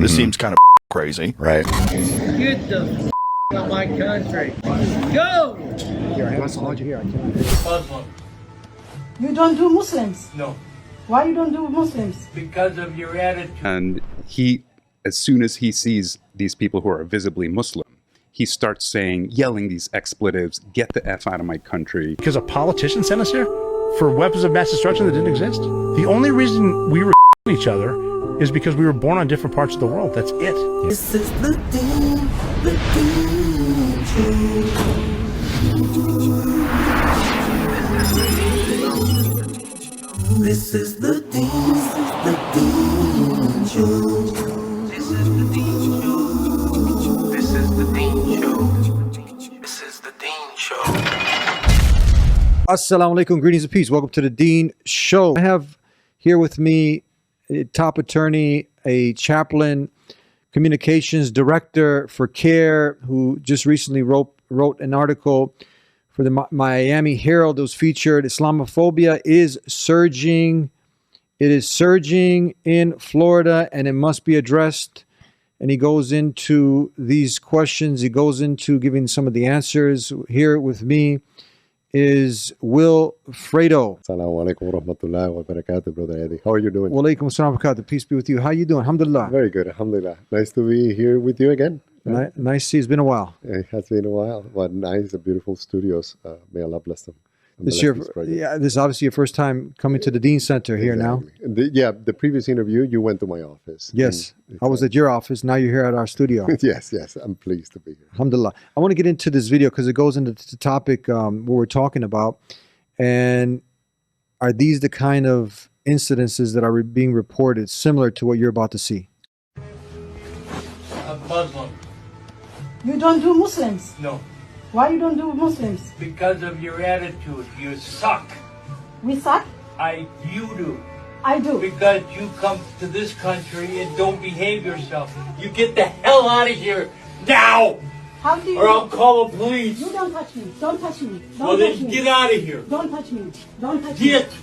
This seems kind of crazy. Right. Get the out of my country. Go! Muslim. You don't do Muslims. No. Why you don't do Muslims? Because of your attitude. And he, as soon as he sees these people who are visibly Muslim, he starts saying, yelling these expletives, "Get the F out of my country." Because a politician sent us here for weapons of mass destruction that didn't exist. The only reason we were each other is because we were born on different parts of the world. That's it. This is the Dean Show. This is the Dean Show. This is the Dean Show. This is the Dean Show. This is the Dean Show. Assalamu alaikum, greetings and peace. Welcome to the Dean Show. I have here with me a top attorney, a chaplain, communications director for CARE, who just recently wrote an article for the Miami Herald. It was featured, Islamophobia is surging. It is surging in Florida and it must be addressed. And he goes into these questions. He goes into giving some of the answers. Here with me is Will Fredo. Assalamu alaikum wa rahmatullahi wa barakatuh, Brother Eddie. How are you doing? Wa alaikum assalam wa barakatuh. Peace be with you. How you doing? Alhamdulillah. Very good, alhamdulillah. Nice to be here with you again. Nice to see you. It's been a while. It has been a while. What nice, beautiful studios. May Allah bless them. This is obviously your first time coming to the Dean Center here now. The previous interview, you went to my office. Yes, I was at your office. Now you're here at our studio. Yes, I'm pleased to be here. Alhamdulillah. I want to get into this video because it goes into the topic what we're talking about. And are these the kind of incidences that are being reported similar to what you're about to see? I'm Muslim. You don't do Muslims. No. Why you don't do Muslims? Because of your attitude. You suck. We suck? You do. I do. Because you come to this country and don't behave yourself. You get the hell out of here now! How do you? Or I'll call the police. You don't touch me. Don't touch me. Don't Well, touch then me. get out of here. Don't touch me. Don't touch Get. me.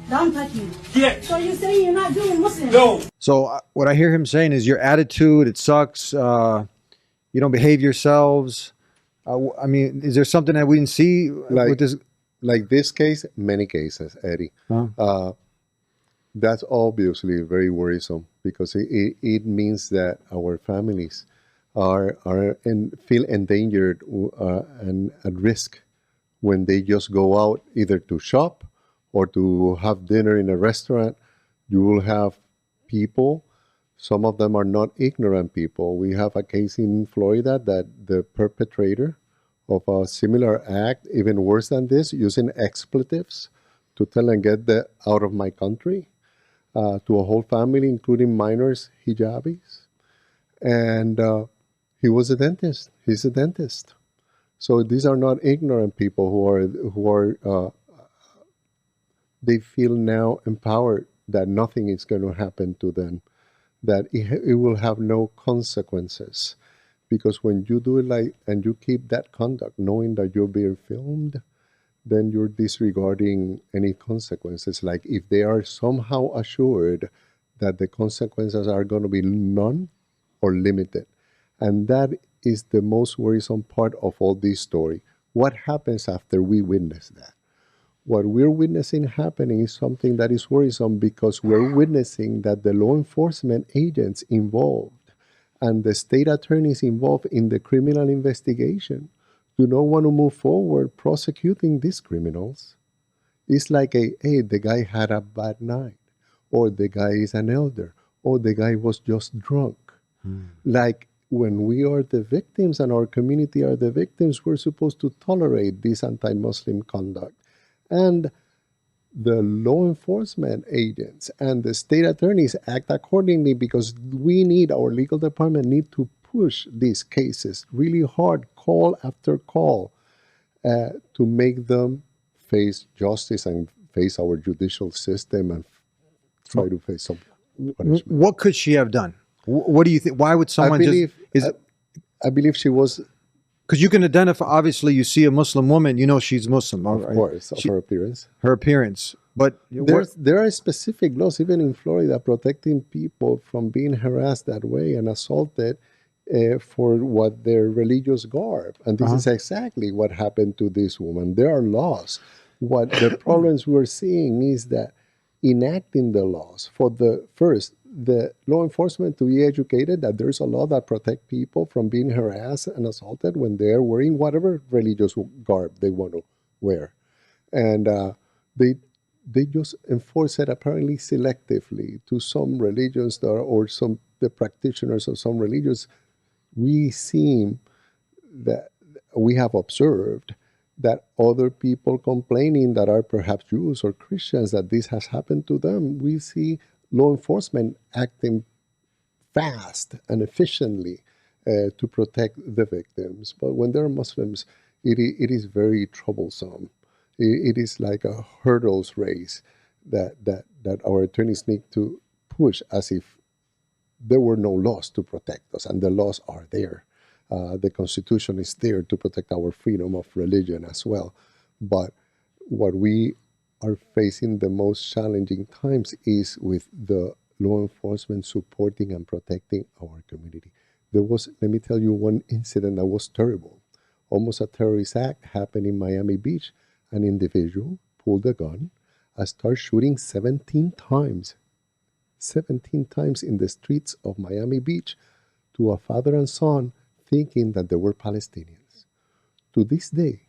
Don't touch me. Get. So you say you're not doing Muslims? No. So what I hear him saying is your attitude, it sucks. You don't behave yourselves. I mean, is there something that we didn't see with this? Like this case, many cases, Eddie. Huh? That's obviously very worrisome because it means that our families are feel endangered and at risk when they just go out either to shop or to have dinner in a restaurant. You will have people. Some of them are not ignorant people. We have a case in Florida that the perpetrator of a similar act, even worse than this, using expletives to tell and get out of my country, to a whole family, including minors, hijabis. And he was a dentist. He's a dentist. So these are not ignorant people who are they feel now empowered that nothing is going to happen to them, that it will have no consequences. Because when you do it and you keep that conduct, knowing that you're being filmed, then you're disregarding any consequences. Like if they are somehow assured that the consequences are going to be none or limited. And that is the most worrisome part of all this story. What happens after we witness that? What we're witnessing happening is something that is worrisome because we're witnessing that the law enforcement agents involved and the state attorneys involved in the criminal investigation do not want to move forward prosecuting these criminals. It's like hey, the guy had a bad night, or the guy is an elder, or the guy was just drunk. Like when we are the victims and our community are the victims, we're supposed to tolerate this anti-Muslim conduct. And the law enforcement agents and the state attorneys act accordingly because our legal department need to push these cases really hard, call after call, to make them face justice and face our judicial system and try to face some punishment. What could she have done? What do you think? Why would someone I believe she was... Because you can identify, obviously, you see a Muslim woman, you know she's Muslim. Of course, her appearance. Her appearance. But there are specific laws, even in Florida, protecting people from being harassed that way and assaulted for what their religious garb. And this is exactly what happened to this woman. There are laws. What the problems we're seeing is that enacting the laws for the law enforcement to be educated that there's a law that protect people from being harassed and assaulted when they're wearing whatever religious garb they want to wear. And they just enforce it apparently selectively to some religions or some the practitioners of some religions. We have observed that other people complaining that are perhaps Jews or Christians that this has happened to them. We see law enforcement acting fast and efficiently to protect the victims. But when they're Muslims, it is very troublesome. It is like a hurdles race that our attorneys need to push as if there were no laws to protect us, and the laws are there. The Constitution is there to protect our freedom of religion as well. But what we are facing the most challenging times is with the law enforcement supporting and protecting our community. Let me tell you one incident that was terrible. Almost a terrorist act happened in Miami Beach. An individual pulled a gun and started shooting 17 times in the streets of Miami Beach to a father and son, thinking that they were Palestinians. To this day,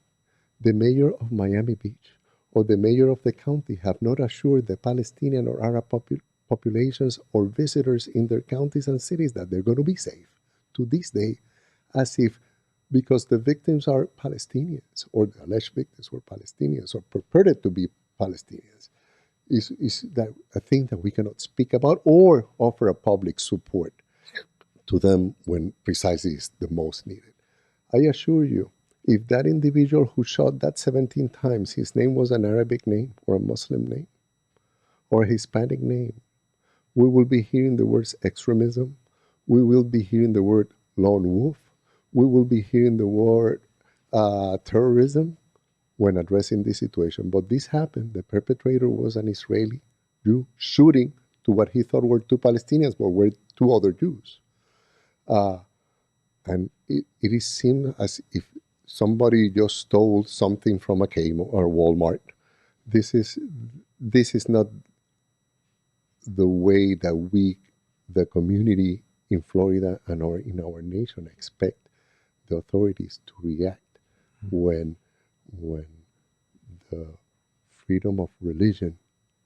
the mayor of Miami Beach or the mayor of the county have not assured the Palestinian or Arab populations or visitors in their counties and cities that they're going to be safe. To this day, as if because the victims are Palestinians, or the alleged victims were Palestinians, or purported to be Palestinians, is that a thing that we cannot speak about or offer a public support to them when precisely is the most needed. I assure you, if that individual who shot that 17 times, his name was an Arabic name or a Muslim name or a Hispanic name, we will be hearing the words extremism, we will be hearing the word lone wolf, we will be hearing the word terrorism when addressing this situation. But this happened. The perpetrator was an Israeli Jew shooting to what he thought were two Palestinians, but were two other Jews. And it seemed as if somebody just stole something from a Kmart or Walmart. This is not the way that we, the community in Florida and in our nation, expect the authorities to react when the freedom of religion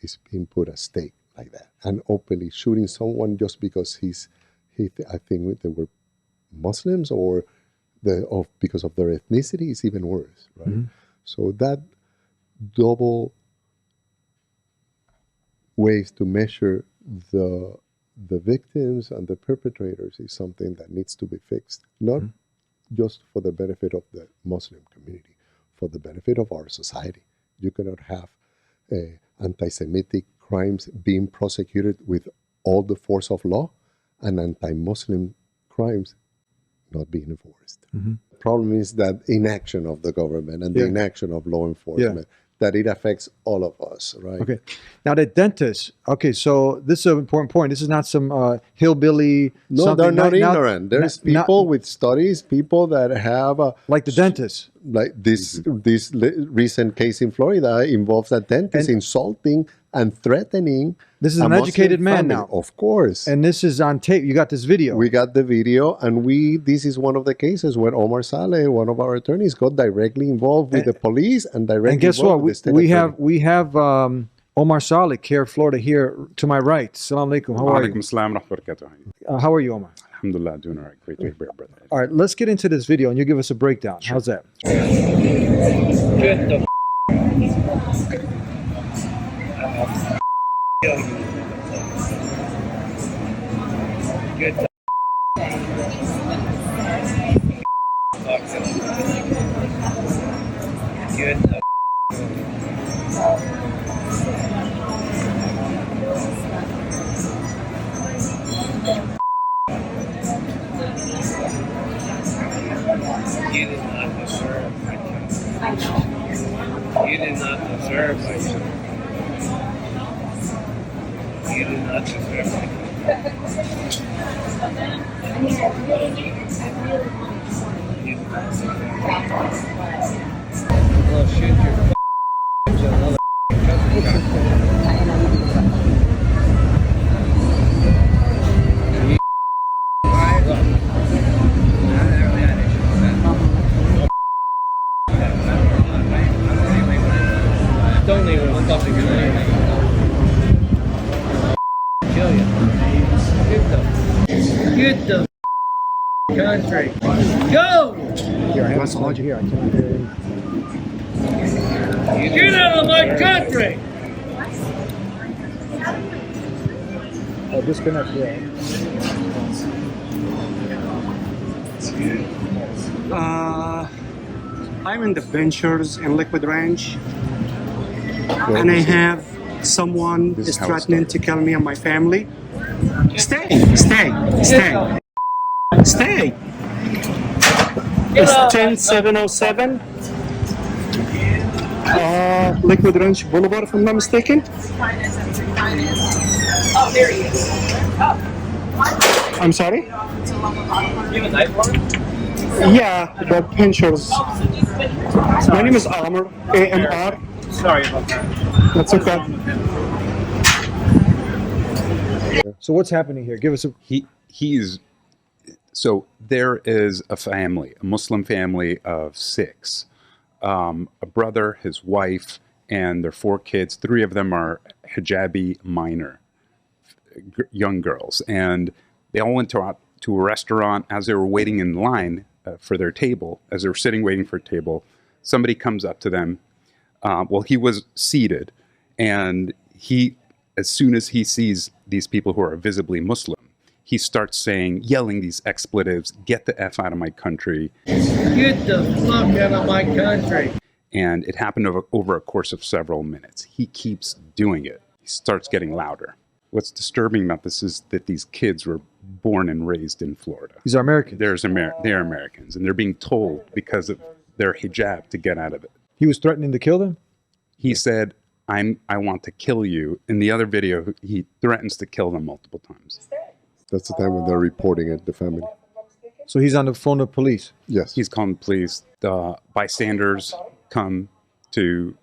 is being put at stake like that, and openly shooting someone just because I think they were Muslims or because of their ethnicity is even worse, right? Mm-hmm. So that double ways to measure the victims and the perpetrators is something that needs to be fixed, not just for the benefit of the Muslim community, for the benefit of our society. You cannot have anti-Semitic crimes being prosecuted with all the force of law and anti-Muslim crimes not being enforced. Mm-hmm. The problem is that inaction of the government and the inaction of law enforcement, that it affects all of us, right? Okay. Now the dentists, okay, so this is an important point. This is not some hillbilly... No, they're not ignorant. There's people with studies, people that have... like the dentists. Like this recent case in Florida involves a dentist insulting and threatening. This is an educated man now. Of course. And this is on tape. You got this video. We got the video, and this is one of the cases where Omar Saleh, one of our attorneys, got directly involved with the police and directly and guess involved what? with the state we have Omar Saleh, Care Florida, here to my right. Assalamu alaikum. How are you? Assalam wa rahmatullahi. How are you, Omar? Alhamdulillah, doing all right. Great to be here, brother. All right, let's get into this video, and you give us a breakdown. Sure. How's that? Get the Get the Get the You did not deserve my child. You did not deserve my child. You do not deserve it. You do not deserve it. Well, shoot your to another don't even fucking do anything. Kill you. Get the country. Go! That's all you hear. I cannot hear you. Get out of my country! Oh, disconnect, yeah. I'm in the Ventures in Liquid Ranch, and I have someone This is is how it threatening started. to kill me and my family. Stay, stay, stay, stay. It's 10707 Liquid Ranch Boulevard, if I'm not mistaken. Oh, there he is. I'm sorry? You have a knife on him? Yeah, the Ventures. My name is Amr, A-M-R. Sorry about that. That's okay. So what's happening here? Give us a. He's so there is a family, a Muslim family of 6, a brother, his wife, and their 4 kids. 3 of them are hijabi minor young girls, and they all went out to a restaurant. As they were waiting in line for their table, as they were sitting waiting for a table, somebody comes up to them. Well, he was seated, and as soon as he sees these people who are visibly Muslim, he starts yelling these expletives, "Get the F out of my country." Get the fuck out of my country. And it happened over a course of several minutes. He keeps doing it. He starts getting louder. What's disturbing about this is that these kids were born and raised in Florida. These are Americans. They're Americans, and they're being told because of their hijab to get out of it. He was threatening to kill them? He said, I want to kill you. In the other video, he threatens to kill them multiple times. That's the time when they're reporting it, the family. So he's on the phone to police? Yes. He's calling police. The bystanders come to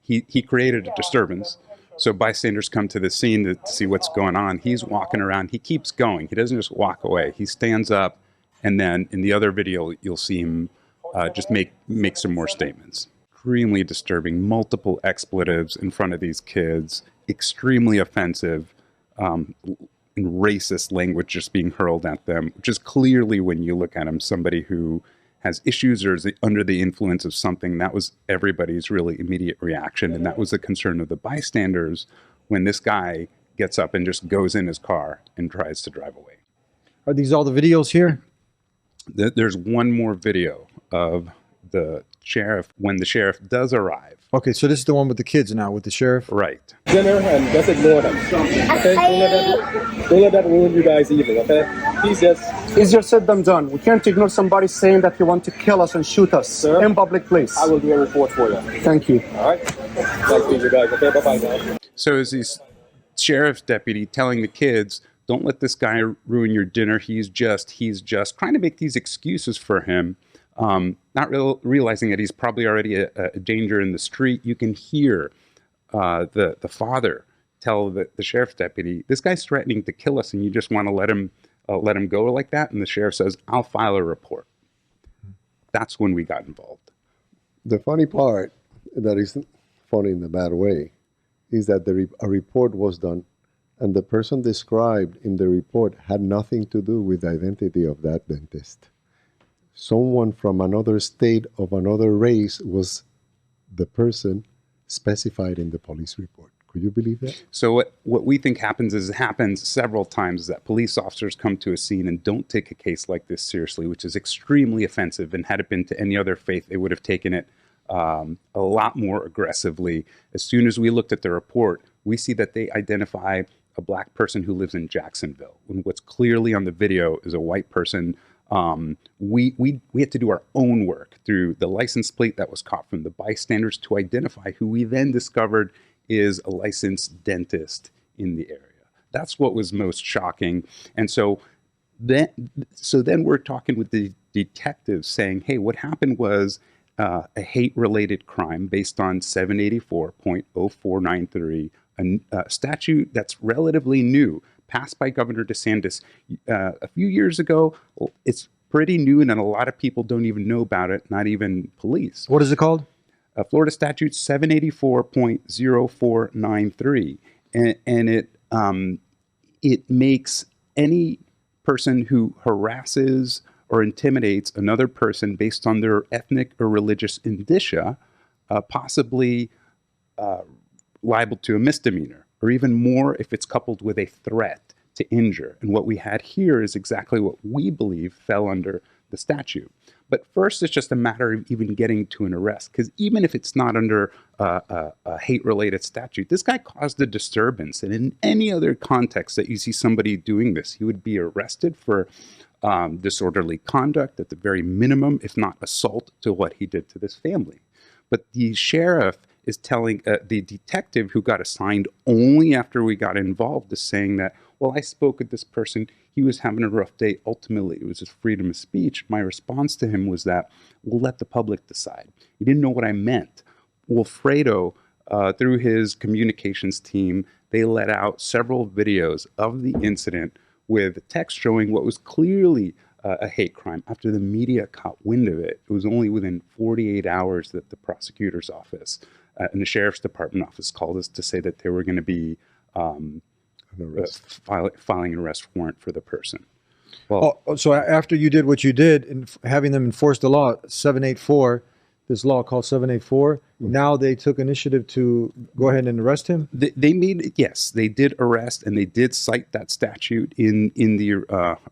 he created a disturbance. So bystanders come to the scene to see what's going on. He's walking around. He keeps going. He doesn't just walk away. He stands up, and then in the other video, you'll see him just make some more statements. Extremely disturbing. Multiple expletives in front of these kids. Extremely offensive. And racist language just being hurled at them, which is clearly, when you look at him, somebody who has issues or is under the influence of something. That was everybody's really immediate reaction, and that was the concern of the bystanders when this guy gets up and just goes in his car and tries to drive away. Are these all the videos here? There's one more video of the sheriff when the sheriff does arrive. Okay, so this is the one with the kids now, with the sheriff? Right. Dinner and just ignore them. Okay? Don't let that ruin you guys' evening, okay? It's just said them done. We can't ignore somebody saying that you want to kill us and shoot us in public place. I will do a report for you. Thank you. All right? Nice to meet you guys, okay? Bye-bye now. So is this sheriff's deputy telling the kids, don't let this guy ruin your dinner. He's just trying to make these excuses for him. Not realizing that he's probably already a danger in the street. You can hear the father tell the sheriff's deputy, this guy's threatening to kill us, and you just want to let him go like that? And the sheriff says, I'll file a report. That's when we got involved. The funny part, that isn't funny in a bad way, is that a report was done, and the person described in the report had nothing to do with the identity of that dentist. Someone from another state of another race was the person specified in the police report. Could you believe that? So what we think happens is, it happens several times, is that police officers come to a scene and don't take a case like this seriously, which is extremely offensive. And had it been to any other faith, they would have taken it a lot more aggressively. As soon as we looked at the report, we see that they identify a black person who lives in Jacksonville, when what's clearly on the video is a white person. We had to do our own work through the license plate that was caught from the bystanders to identify who we then discovered is a licensed dentist in the area. That's what was most shocking. And so then we're talking with the detectives saying, hey, what happened was a hate-related crime based on 784.0493, a statute that's relatively new, passed by Governor DeSantis a few years ago. It's pretty new, and a lot of people don't even know about it, not even police. What is it called? Florida Statute 784.0493, and it makes any person who harasses or intimidates another person based on their ethnic or religious indicia possibly liable to a misdemeanor, or even more if it's coupled with a threat to injure. And what we had here is exactly what we believe fell under the statute. But first, it's just a matter of even getting to an arrest, because even if it's not under a hate-related statute, this guy caused a disturbance. And in any other context that you see somebody doing this, he would be arrested for disorderly conduct at the very minimum, if not assault to what he did to this family. But the sheriff is telling the detective who got assigned only after we got involved is saying that, well, I spoke with this person. He was having a rough day. Ultimately, it was his freedom of speech. My response to him was that we'll let the public decide. He didn't know what I meant. Wilfredo, through his communications team, they let out several videos of the incident with text showing what was clearly a hate crime. After the media caught wind of it, it was only within 48 hours that the prosecutor's office and the sheriff's department office called us to say that they were going to be filing an arrest warrant for the person. Well, so after you did what you did in having them enforce the law, 784, this law called 784, now they took initiative to go ahead and arrest him? Yes, they did arrest, and they did cite that statute in the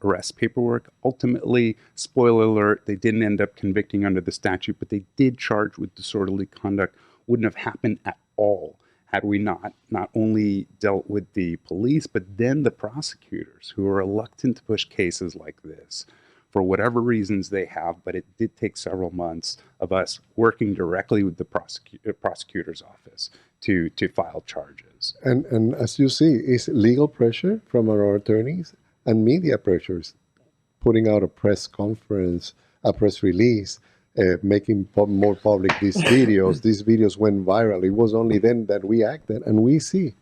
arrest paperwork. Ultimately, spoiler alert, they didn't end up convicting under the statute, but they did charge with disorderly conduct. Wouldn't have happened at all had we not only dealt with the police, but then the prosecutors, who are reluctant to push cases like this for whatever reasons they have. But it did take several months of us working directly with the prosecutor's office to file charges. And as you see, it's legal pressure from our attorneys and media pressures, putting out a press conference, a press release, making more public these videos. These videos went viral. It was only then that we acted, and we see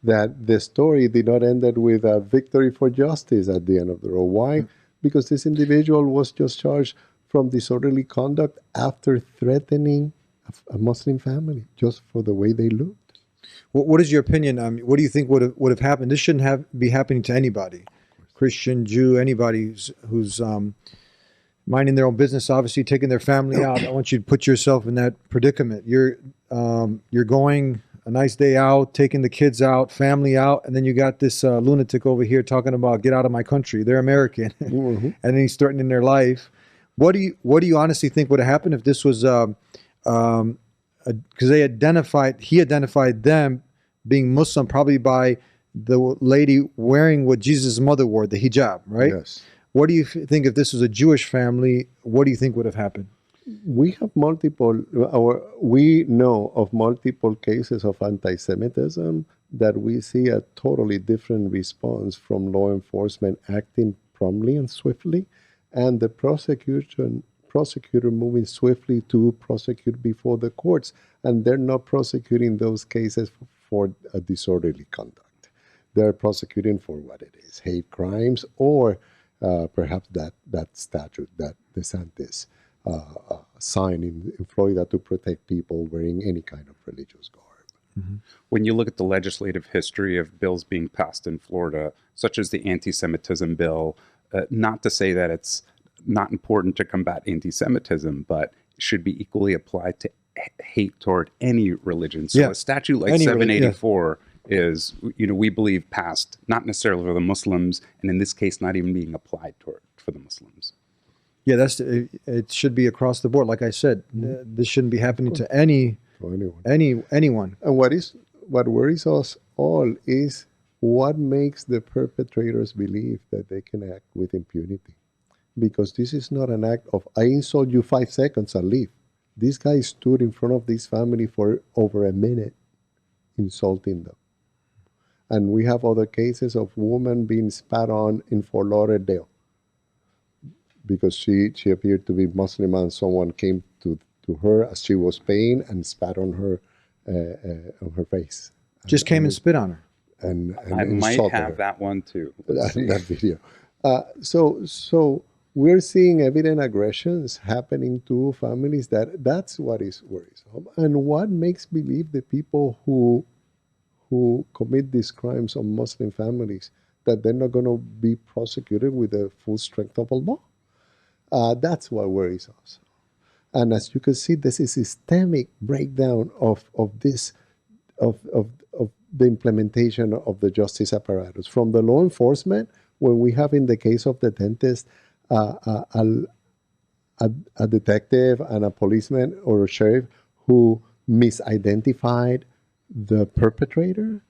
that the story did not end with a victory for justice at the end of the road. Why? Because this individual was just charged from disorderly conduct after threatening a Muslim family just for the way they looked. What is your opinion? What do you think would have happened? This shouldn't be happening to anybody, Christian, Jew, anybody who's minding their own business, obviously taking their family out. I want you to put yourself in that predicament. You're going a nice day out, taking the kids out, family out, and then you got this lunatic over here talking about get out of my country. They're American, and then he's threatening their life. What do you honestly think would have happened if this was because he identified them being Muslim probably by the lady wearing what Jesus' mother wore, the hijab, right? Yes. What do you think if this was a Jewish family? What do you think would have happened? We have we know of multiple cases of anti-Semitism that we see a totally different response from law enforcement acting promptly and swiftly, and the prosecutor moving swiftly to prosecute before the courts, and they're not prosecuting those cases for a disorderly conduct. They're prosecuting for what it is, hate crimes, or perhaps that statute that DeSantis signed in Florida to protect people wearing any kind of religious garb. Mm-hmm. When you look at the legislative history of bills being passed in Florida, such as the anti-Semitism bill, not to say that it's not important to combat anti-Semitism, but it should be equally applied to hate toward any religion. So a statute like 784 is, we believe passed not necessarily for the Muslims, and in this case, not even being applied for the Muslims. Yeah, it should be across the board. Like I said, this shouldn't be happening to anyone. And what worries us all is what makes the perpetrators believe that they can act with impunity. Because this is not an act of, I insult you 5 seconds and leave. This guy stood in front of this family for over a minute insulting them. And we have other cases of women being spat on in Fort Lauderdale because she appeared to be Muslim, and someone came to her as she was paying and spat on her face. Just came and spit on her. And I might insulted have her. that one too. Let's see. That video. So we're seeing evident aggressions happening to families. That's what is worrisome, and what makes believe the people who commit these crimes on Muslim families that they're not going to be prosecuted with the full strength of the law. That's what worries us. And as you can see, there's a systemic breakdown of the implementation of the justice apparatus. From the law enforcement, when we have in the case of the dentist, a detective and a policeman or a sheriff who misidentified the perpetrator,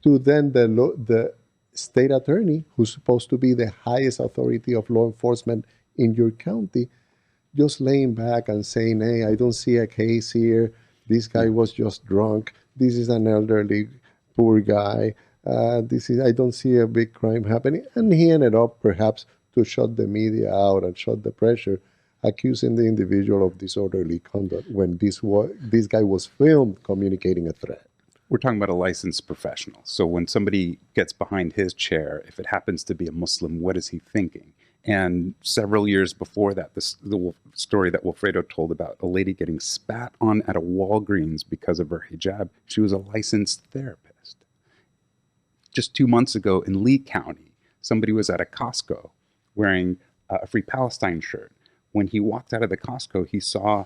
to then the state attorney, who's supposed to be the highest authority of law enforcement in your county, just laying back and saying, hey, I don't see a case here. This guy was just drunk. This is an elderly, poor guy. I don't see a big crime happening. And he ended up perhaps to shut the media out and shut the pressure, accusing the individual of disorderly conduct when this guy was filmed communicating a threat. We're talking about a licensed professional. So when somebody gets behind his chair, if it happens to be a Muslim, what is he thinking? And several years before that, the story that Wilfredo told about a lady getting spat on at a Walgreens because of her hijab. She was a licensed therapist. Just 2 months ago in Lee County, somebody was at a Costco wearing a Free Palestine shirt. When he walked out of the Costco, he saw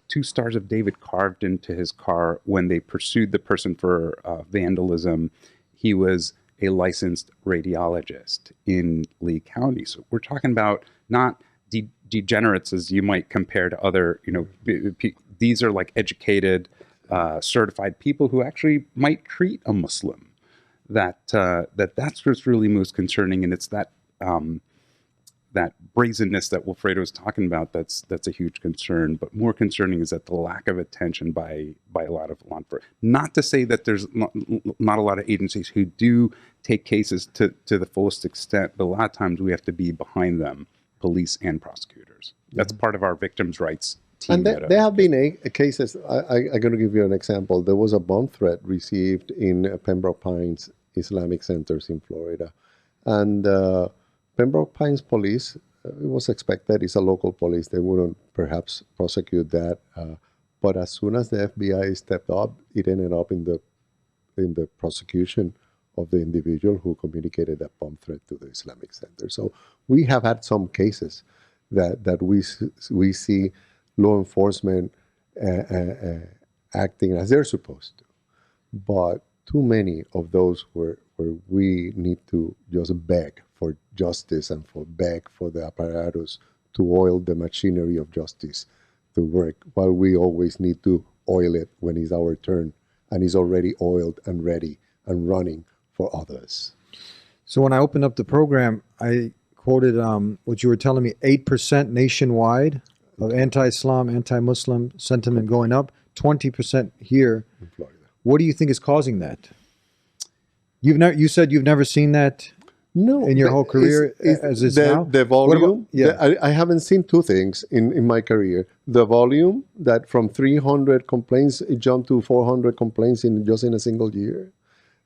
2 stars of David carved into his car. When they pursued the person for vandalism, he was a licensed radiologist in Lee County. So we're talking about not degenerates as you might compare to other, these are like educated, certified people who actually might treat a Muslim. That's what's really most concerning, and it's that that brazenness that Wilfredo was talking about that's a huge concern. But more concerning is that the lack of attention by a lot of law enforcement. Not to say that there's not a lot of agencies who do take cases to the fullest extent, but a lot of times we have to be behind them, police and prosecutors. That's part of our victims' rights team. And there have been cases. I'm going to give you an example. There was a bomb threat received in Pembroke Pines Islamic Centers in Florida, and Pembroke Pines police, it was expected, it's a local police, they wouldn't perhaps prosecute that. But as soon as the FBI stepped up, it ended up in the prosecution of the individual who communicated that bomb threat to the Islamic Center. So we have had some cases that we see law enforcement acting as they're supposed to. But too many of those where we need to just beg for justice and beg for the apparatus to oil the machinery of justice to work, while we always need to oil it when it's our turn and it's already oiled and ready and running for others. So when I opened up the program, I quoted what you were telling me, 8% nationwide of anti-Islam, anti-Muslim sentiment going up, 20% here. In Florida. What do you think is causing that? You said you've never seen that in your whole career as it's now? The volume, I haven't seen two things in my career. The volume, that from 300 complaints, it jumped to 400 complaints just in a single year.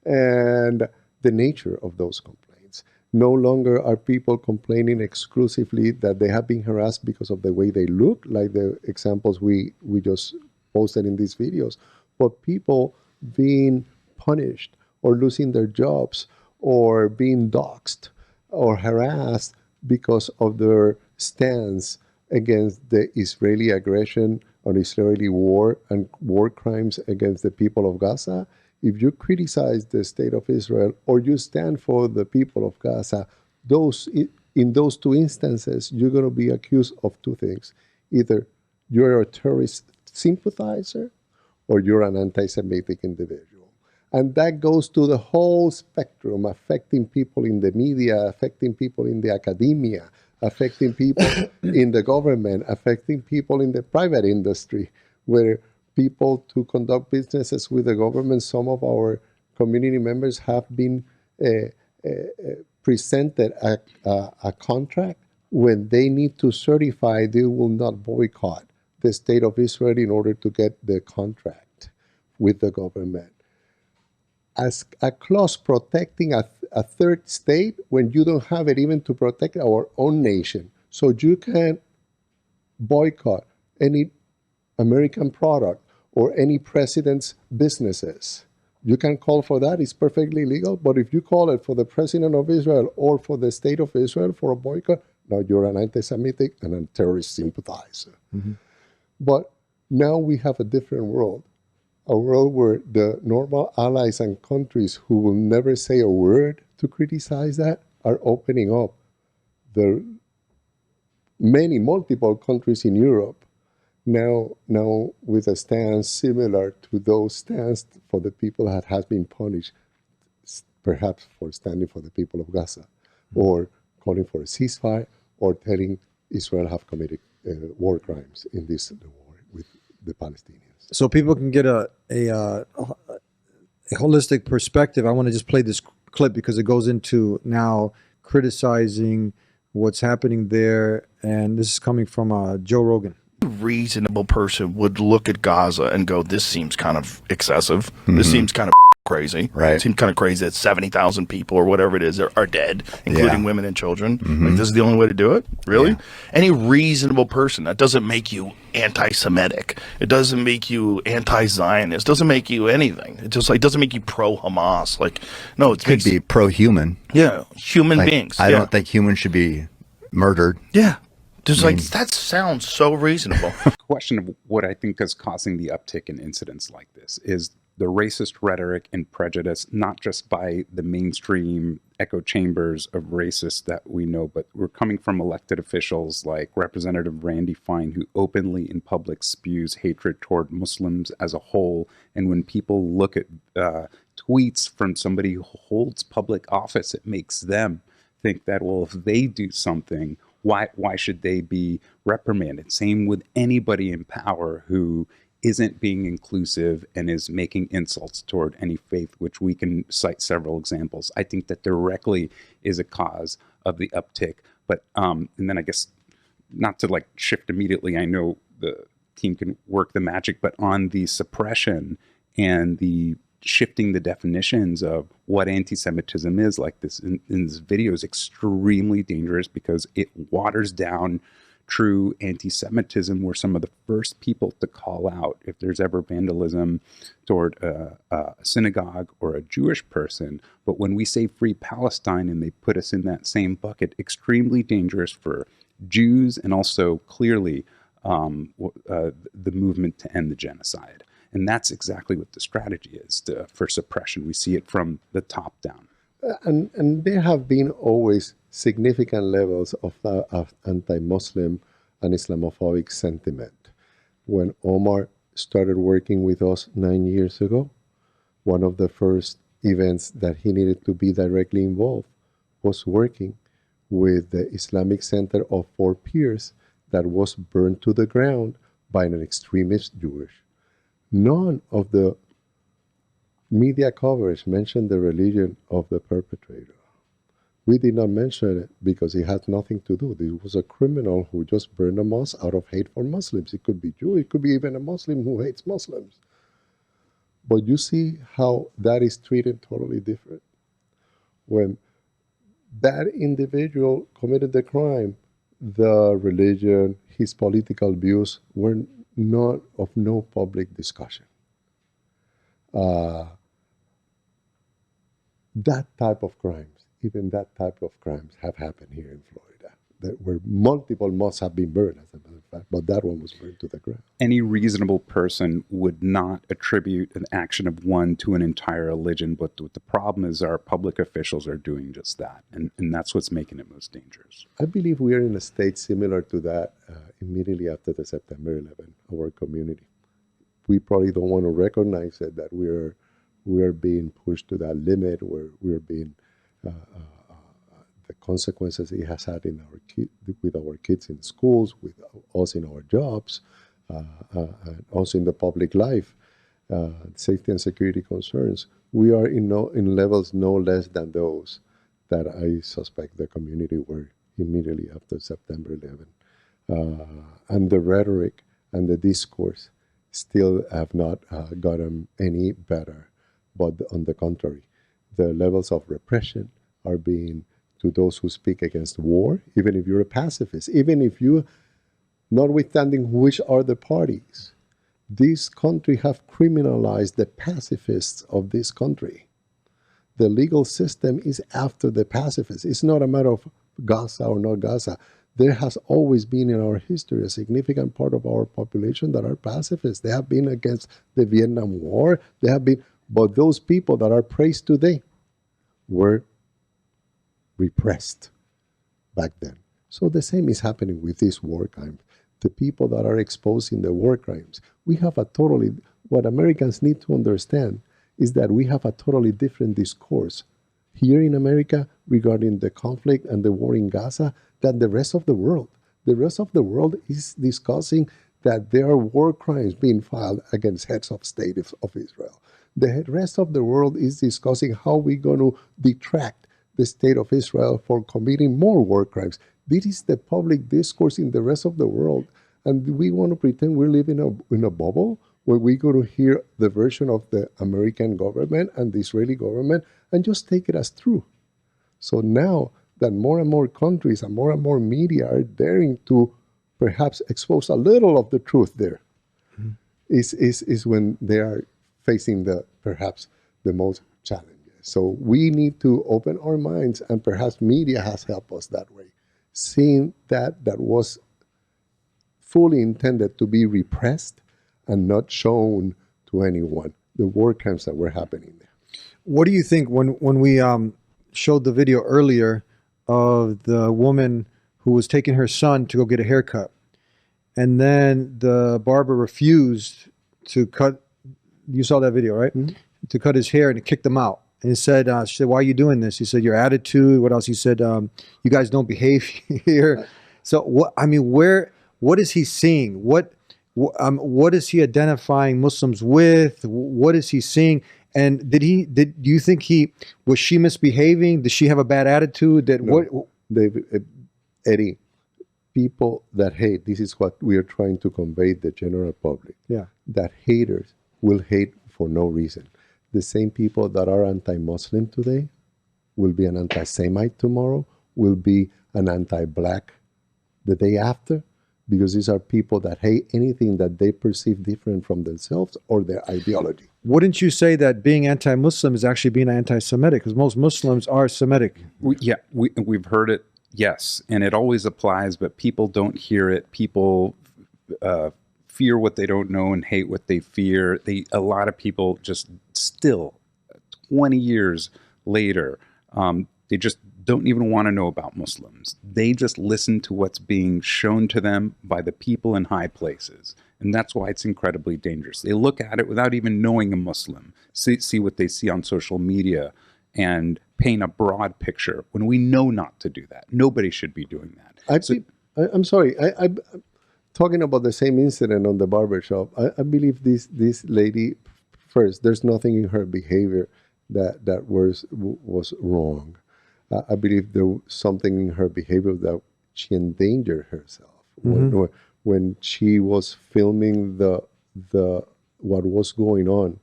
And the nature of those complaints. No longer are people complaining exclusively that they have been harassed because of the way they look, like the examples we just posted in these videos, but people being punished or losing their jobs or being doxxed or harassed because of their stance against the Israeli aggression or Israeli war and war crimes against the people of Gaza. If you criticize the state of Israel or you stand for the people of Gaza, in those two instances, you're going to be accused of two things. Either you're a terrorist sympathizer or you're an anti-Semitic individual. And that goes to the whole spectrum, affecting people in the media, affecting people in the academia, affecting people in the government, affecting people in the private industry, where people to conduct businesses with the government, some of our community members have been presented a contract when they need to certify they will not boycott the state of Israel in order to get the contract with the government. As a clause protecting a third state when you don't have it even to protect our own nation. So you can boycott any American product or any president's businesses. You can call for that, it's perfectly legal, but if you call it for the president of Israel or for the state of Israel for a boycott, now you're an anti-Semitic and a terrorist sympathizer. Mm-hmm. But now we have a different world, a world where the normal allies and countries who will never say a word to criticize that are opening up. The multiple countries in Europe now with a stance similar to those stands for the people that has been punished, perhaps for standing for the people of Gaza, mm-hmm. or calling for a ceasefire, or telling Israel have committed war crimes in this war with the Palestinians. So people can get a holistic perspective. I want to just play this clip because it goes into now criticizing what's happening there, and this is coming from Joe Rogan. Reasonable person would look at Gaza and go, this seems kind of excessive. Mm-hmm. This seems kind of crazy. Right. It seems kind of crazy that 70,000 people or whatever it is are dead, including women and children. Mm-hmm. Like, this is the only way to do it? Really? Yeah. Any reasonable person, that doesn't make you anti-Semitic. It doesn't make you anti-Zionist. It doesn't make you anything. It just doesn't make you pro-Hamas. Like, no, it could be pro-human. Yeah, human beings. I don't think humans should be murdered. Yeah. Just that sounds so reasonable. Question of what I think is causing the uptick in incidents like this is the racist rhetoric and prejudice, not just by the mainstream echo chambers of racists that we know, but we're coming from elected officials like Representative Randy Fine, who openly in public spews hatred toward Muslims as a whole. And when people look at tweets from somebody who holds public office, it makes them think that, well, if they do something, why should they be reprimanded? Same with anybody in power who isn't being inclusive and is making insults toward any faith, which we can cite several examples. I think that directly is a cause of the uptick. But and then I guess not to shift immediately, I know the team can work the magic, but on the suppression and the shifting the definitions of what anti-Semitism is, like this in this video, is extremely dangerous because it waters down true anti-Semitism. We're some of the first people to call out if there's ever vandalism toward a synagogue or a Jewish person. But when we say free Palestine and they put us in that same bucket, extremely dangerous for Jews and also clearly the movement to end the genocide. And that's exactly what the strategy is for suppression. We see it from the top down. And there have been always significant levels of anti-Muslim and Islamophobic sentiment. When Omar started working with us 9 years ago, one of the first events that he needed to be directly involved was working with the Islamic Center of Four Peers that was burned to the ground by an extremist Jewish. None of the media coverage mentioned the religion of the perpetrator. We did not mention it because it had nothing to do. This was a criminal who just burned a mosque out of hate for Muslims. It could be Jew, it could be even a Muslim who hates Muslims. But you see how that is treated totally different. When that individual committed the crime, the religion, his political views were not of no public discussion. That type of crimes, even that type of crimes have happened here in Florida, where multiple mosques have been burned, as a matter of fact, but that one was burned to the ground. Any reasonable person would not attribute an action of one to an entire religion, but what the problem is our public officials are doing just that, and that's what's making it most dangerous. I believe we are in a state similar to that immediately after the September 11, our community. We probably don't want to recognize it, that we are being pushed to that limit, where we are being the consequences it has had in with our kids in schools, with us in our jobs, and also in the public life. safety and security concerns, we are in levels no less than those that I suspect the community were immediately after September 11. And the rhetoric and the discourse still have not gotten any better, but on the contrary, the levels of repression are being to those who speak against war, even if you're a pacifist, even if you, notwithstanding which are the parties, this country have criminalized the pacifists of this country. The legal system is after the pacifists. It's not a matter of Gaza or not Gaza. There has always been in our history a significant part of our population that are pacifists. They have been against the Vietnam War. They have been, but those people that are praised today were repressed back then. So the same is happening with these war crimes. The people that are exposing the war crimes, we have a totally, what Americans need to understand is that we have a totally different discourse here in America regarding the conflict and the war in Gaza than the rest of the world. The rest of the world is discussing that there are war crimes being filed against heads of state of Israel. The rest of the world is discussing how we're going to detract the state of Israel for committing more war crimes. This is the public discourse in the rest of the world. And we want to pretend we live in a bubble where we're going to hear the version of the American government and the Israeli government and just take it as true. So now that more and more countries and more media are daring to perhaps expose a little of the truth there, is when they are facing perhaps the most challenges. So we need to open our minds, and perhaps media has helped us that way. Seeing that was fully intended to be repressed and not shown to anyone, the war crimes that were happening there. What do you think when we showed the video earlier of the woman who was taking her son to go get a haircut, and then the barber refused to cut, you saw that video, right? Mm-hmm. To cut his hair, and it kicked him out. And he said, she said, why are you doing this? He said, your attitude. What else? He said, you guys don't behave here. So what is he seeing? What is he identifying Muslims with? What is he seeing? And do you think was she misbehaving? Did she have a bad attitude? Eddie, people that hate, this is what we are trying to convey the general public. Yeah. That haters will hate for no reason. The same people that are anti-Muslim today will be an anti-Semite tomorrow, will be an anti-Black the day after, because these are people that hate anything that they perceive different from themselves or their ideology. Wouldn't you say that being anti-Muslim is actually being anti-Semitic? Because most Muslims are Semitic. We've heard it, yes, and it always applies, but people don't hear it. People fear what they don't know and hate what they fear. A lot of people just still, 20 years later, they just don't even want to know about Muslims. They just listen to what's being shown to them by the people in high places. And that's why it's incredibly dangerous. They look at it without even knowing a Muslim, see what they see on social media, and paint a broad picture when we know not to do that. Nobody should be doing that. I'm sorry. I'm talking about the same incident on the barber shop. I believe this lady, first, there's nothing in her behavior that was wrong. I believe there was something in her behavior that she endangered herself. Mm-hmm. When she was filming the what was going on,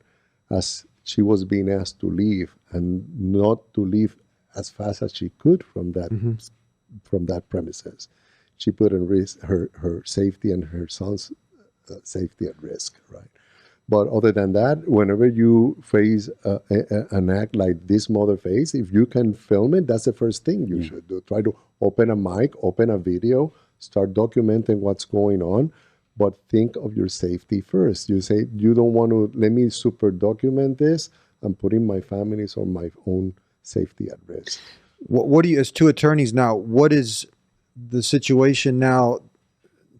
as she was being asked to leave, and not to leave as fast as she could from that premises, she put in risk her safety and her son's safety at risk, right? But other than that, whenever you face an act like this mother face, if you can film it, that's the first thing you should do. Try to open a mic, open a video, start documenting what's going on, but think of your safety first. You say, you don't want to, let me super document this. I'm putting my family's or my own safety at risk. What do you, as two attorneys now, what is the situation now,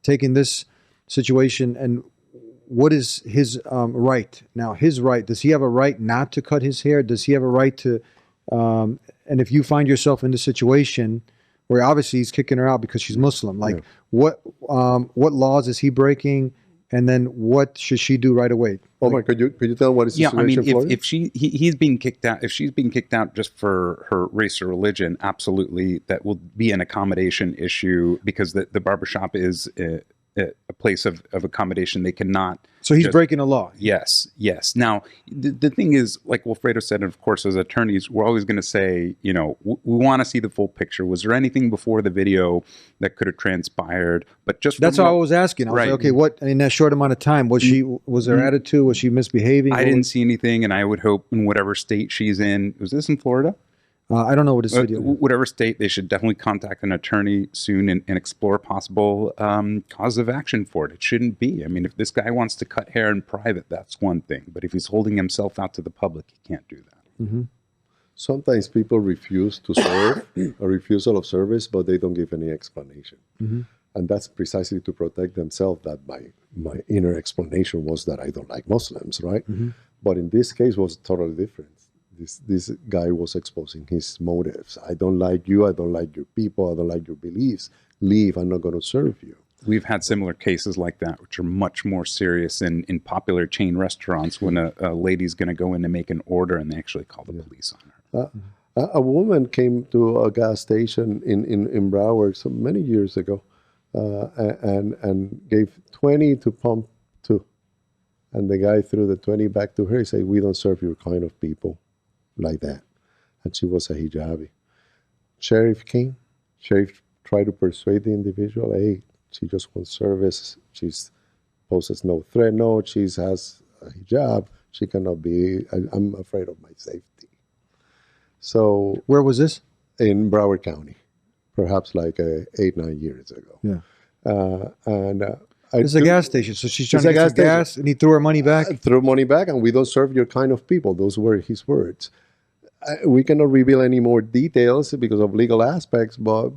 taking this situation, and what is his right now? His right, does he have a right not to cut his hair? Does he have a right to, and if you find yourself in the situation where obviously he's kicking her out because she's Muslim, like what laws is he breaking? And then what should she do right away? Oh my, could you tell what is the Yeah, I situation mean, for if he's being kicked out, if she's being kicked out just for her race or religion, absolutely, that will be an accommodation issue because the barbershop is a place of accommodation. They cannot. So he's breaking the law. Yes. Now, the thing is, like Wilfredo said, and of course, as attorneys, we're always going to say, we want to see the full picture. Was there anything before the video that could have transpired? But just that's all I was asking. I was like, okay, what in that short amount of time was her attitude? Was she misbehaving? I didn't see anything, and I would hope in whatever state she's in. Was this in Florida? I don't know what this video is. Whatever state, they should definitely contact an attorney soon and explore possible cause of action for it. It shouldn't be. I mean, if this guy wants to cut hair in private, that's one thing. But if he's holding himself out to the public, he can't do that. Mm-hmm. Sometimes people refuse to serve, a refusal of service, but they don't give any explanation. Mm-hmm. And that's precisely to protect themselves. That my inner explanation was that I don't like Muslims, right? Mm-hmm. But in this case, was totally different. This guy was exposing his motives. I don't like you. I don't like your people. I don't like your beliefs. Leave. I'm not going to serve you. We've had similar cases like that, which are much more serious in popular chain restaurants when a lady's going to go in to make an order and they actually call the police on her. A woman came to a gas station in Broward many years ago and gave 20 to pump 2. And the guy threw the 20 back to her. He said, "We don't serve your kind of people like that." And she was a hijabi. Sheriff came. Sheriff tried to persuade the individual, hey, she just wants service. She poses no threat. No, she has a hijab. She cannot be, I'm afraid of my safety. So where was this? In Broward County, perhaps like 8-9 years ago. Yeah. It's a gas station, so she's trying to get some gas, and he threw her money back? Threw money back, and we don't serve your kind of people. Those were his words. We cannot reveal any more details because of legal aspects, but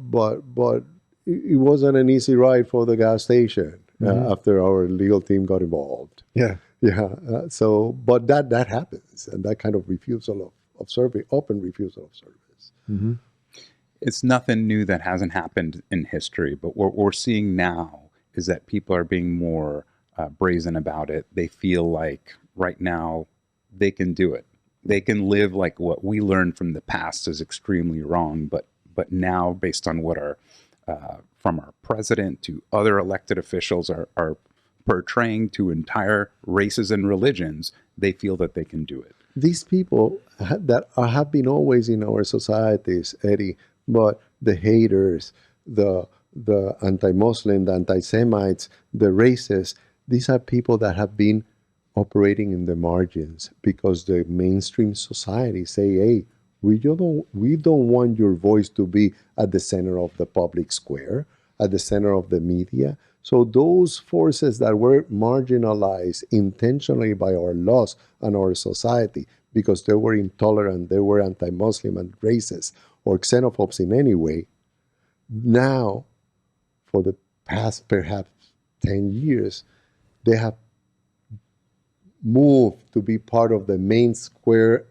it wasn't an easy ride for the gas station after our legal team got involved. Yeah. But that happens, and that kind of refusal of service, open refusal of service. Mm-hmm. It's nothing new that hasn't happened in history, but what we're seeing now is that people are being more brazen about it. They feel like right now they can do it. They can live like what we learned from the past is extremely wrong, but now based on what our from our president to other elected officials are portraying to entire races and religions, they feel that they can do it. These people that have been always in our societies, Eddie, but the haters, the anti-Muslim, the anti-Semites, the racists, these are people that have been operating in the margins because the mainstream society say, hey, we don't want your voice to be at the center of the public square, at the center of the media. So those forces that were marginalized intentionally by our laws and our society because they were intolerant, they were anti-Muslim and racist or xenophobes in any way, now, for the past perhaps 10 years, they have moved to be part of the main square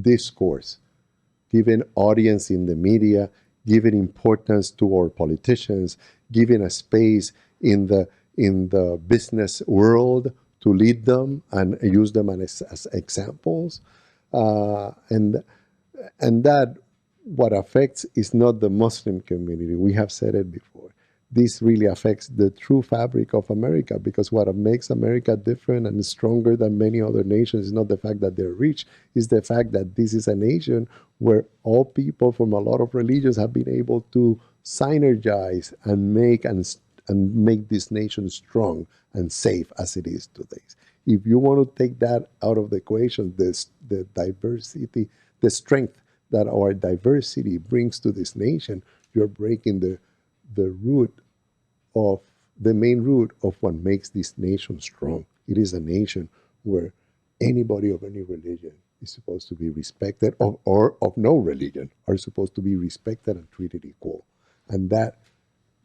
discourse, giving audience in the media, giving importance to our politicians, giving a space in the business world to lead them and use them as examples. And that what affects is not the Muslim community. We have said it before. This really affects the true fabric of America, because what makes America different and stronger than many other nations is not the fact that they're rich, it's the fact that this is a nation where all people from a lot of religions have been able to synergize and make this nation strong and safe as it is today. If you want to take that out of the equation, the diversity, the strength that our diversity brings to this nation, you're breaking the main root of what makes this nation strong. It is a nation where anybody of any religion is supposed to be respected, or of no religion, are supposed to be respected and treated equal. And that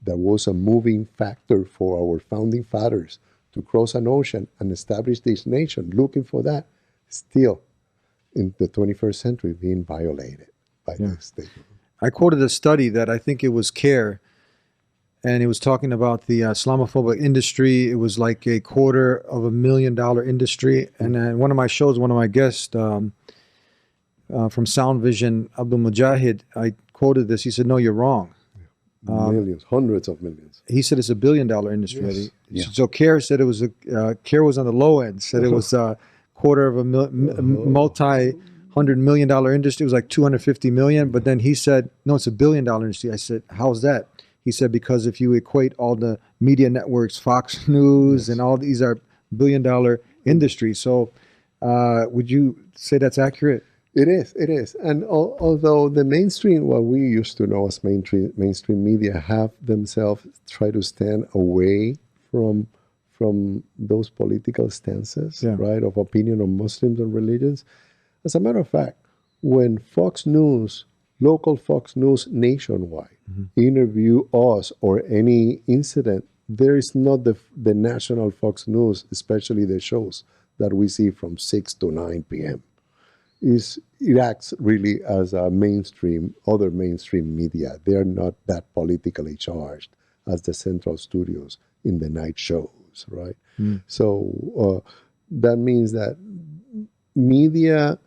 was a moving factor for our founding fathers to cross an ocean and establish this nation, looking for that, still in the 21st century being violated by the state. I quoted a study that I think it was CARE, and it was talking about the Islamophobia industry. It was like a $250,000 industry. And then one of my shows, one of my guests from Sound Vision, Abdul Mujahid, I quoted this. He said, "No, you're wrong." Millions, hundreds of millions. He said it's $1 billion industry. Yes. Eddie. Yeah. So CARE said it was CARE was on the low end. Said it was a multi-$100 million industry. It was like 250 million. But then he said, "No, it's $1 billion industry." I said, "How's that?" He said, "Because if you equate all the media networks, Fox News, and all these are $1 billion industries." So, would you say that's accurate? It is. And although the mainstream, what we used to know as mainstream media, have themselves try to stand away from those political stances, right, of opinion on Muslims and religions. As a matter of fact, when Fox News, local Fox News nationwide, interview us or any incident, there is not the national Fox News, especially the shows that we see from 6 to 9 p.m. It acts really as a other mainstream media. They're not that politically charged as the central studios in the night shows, right? So that means that media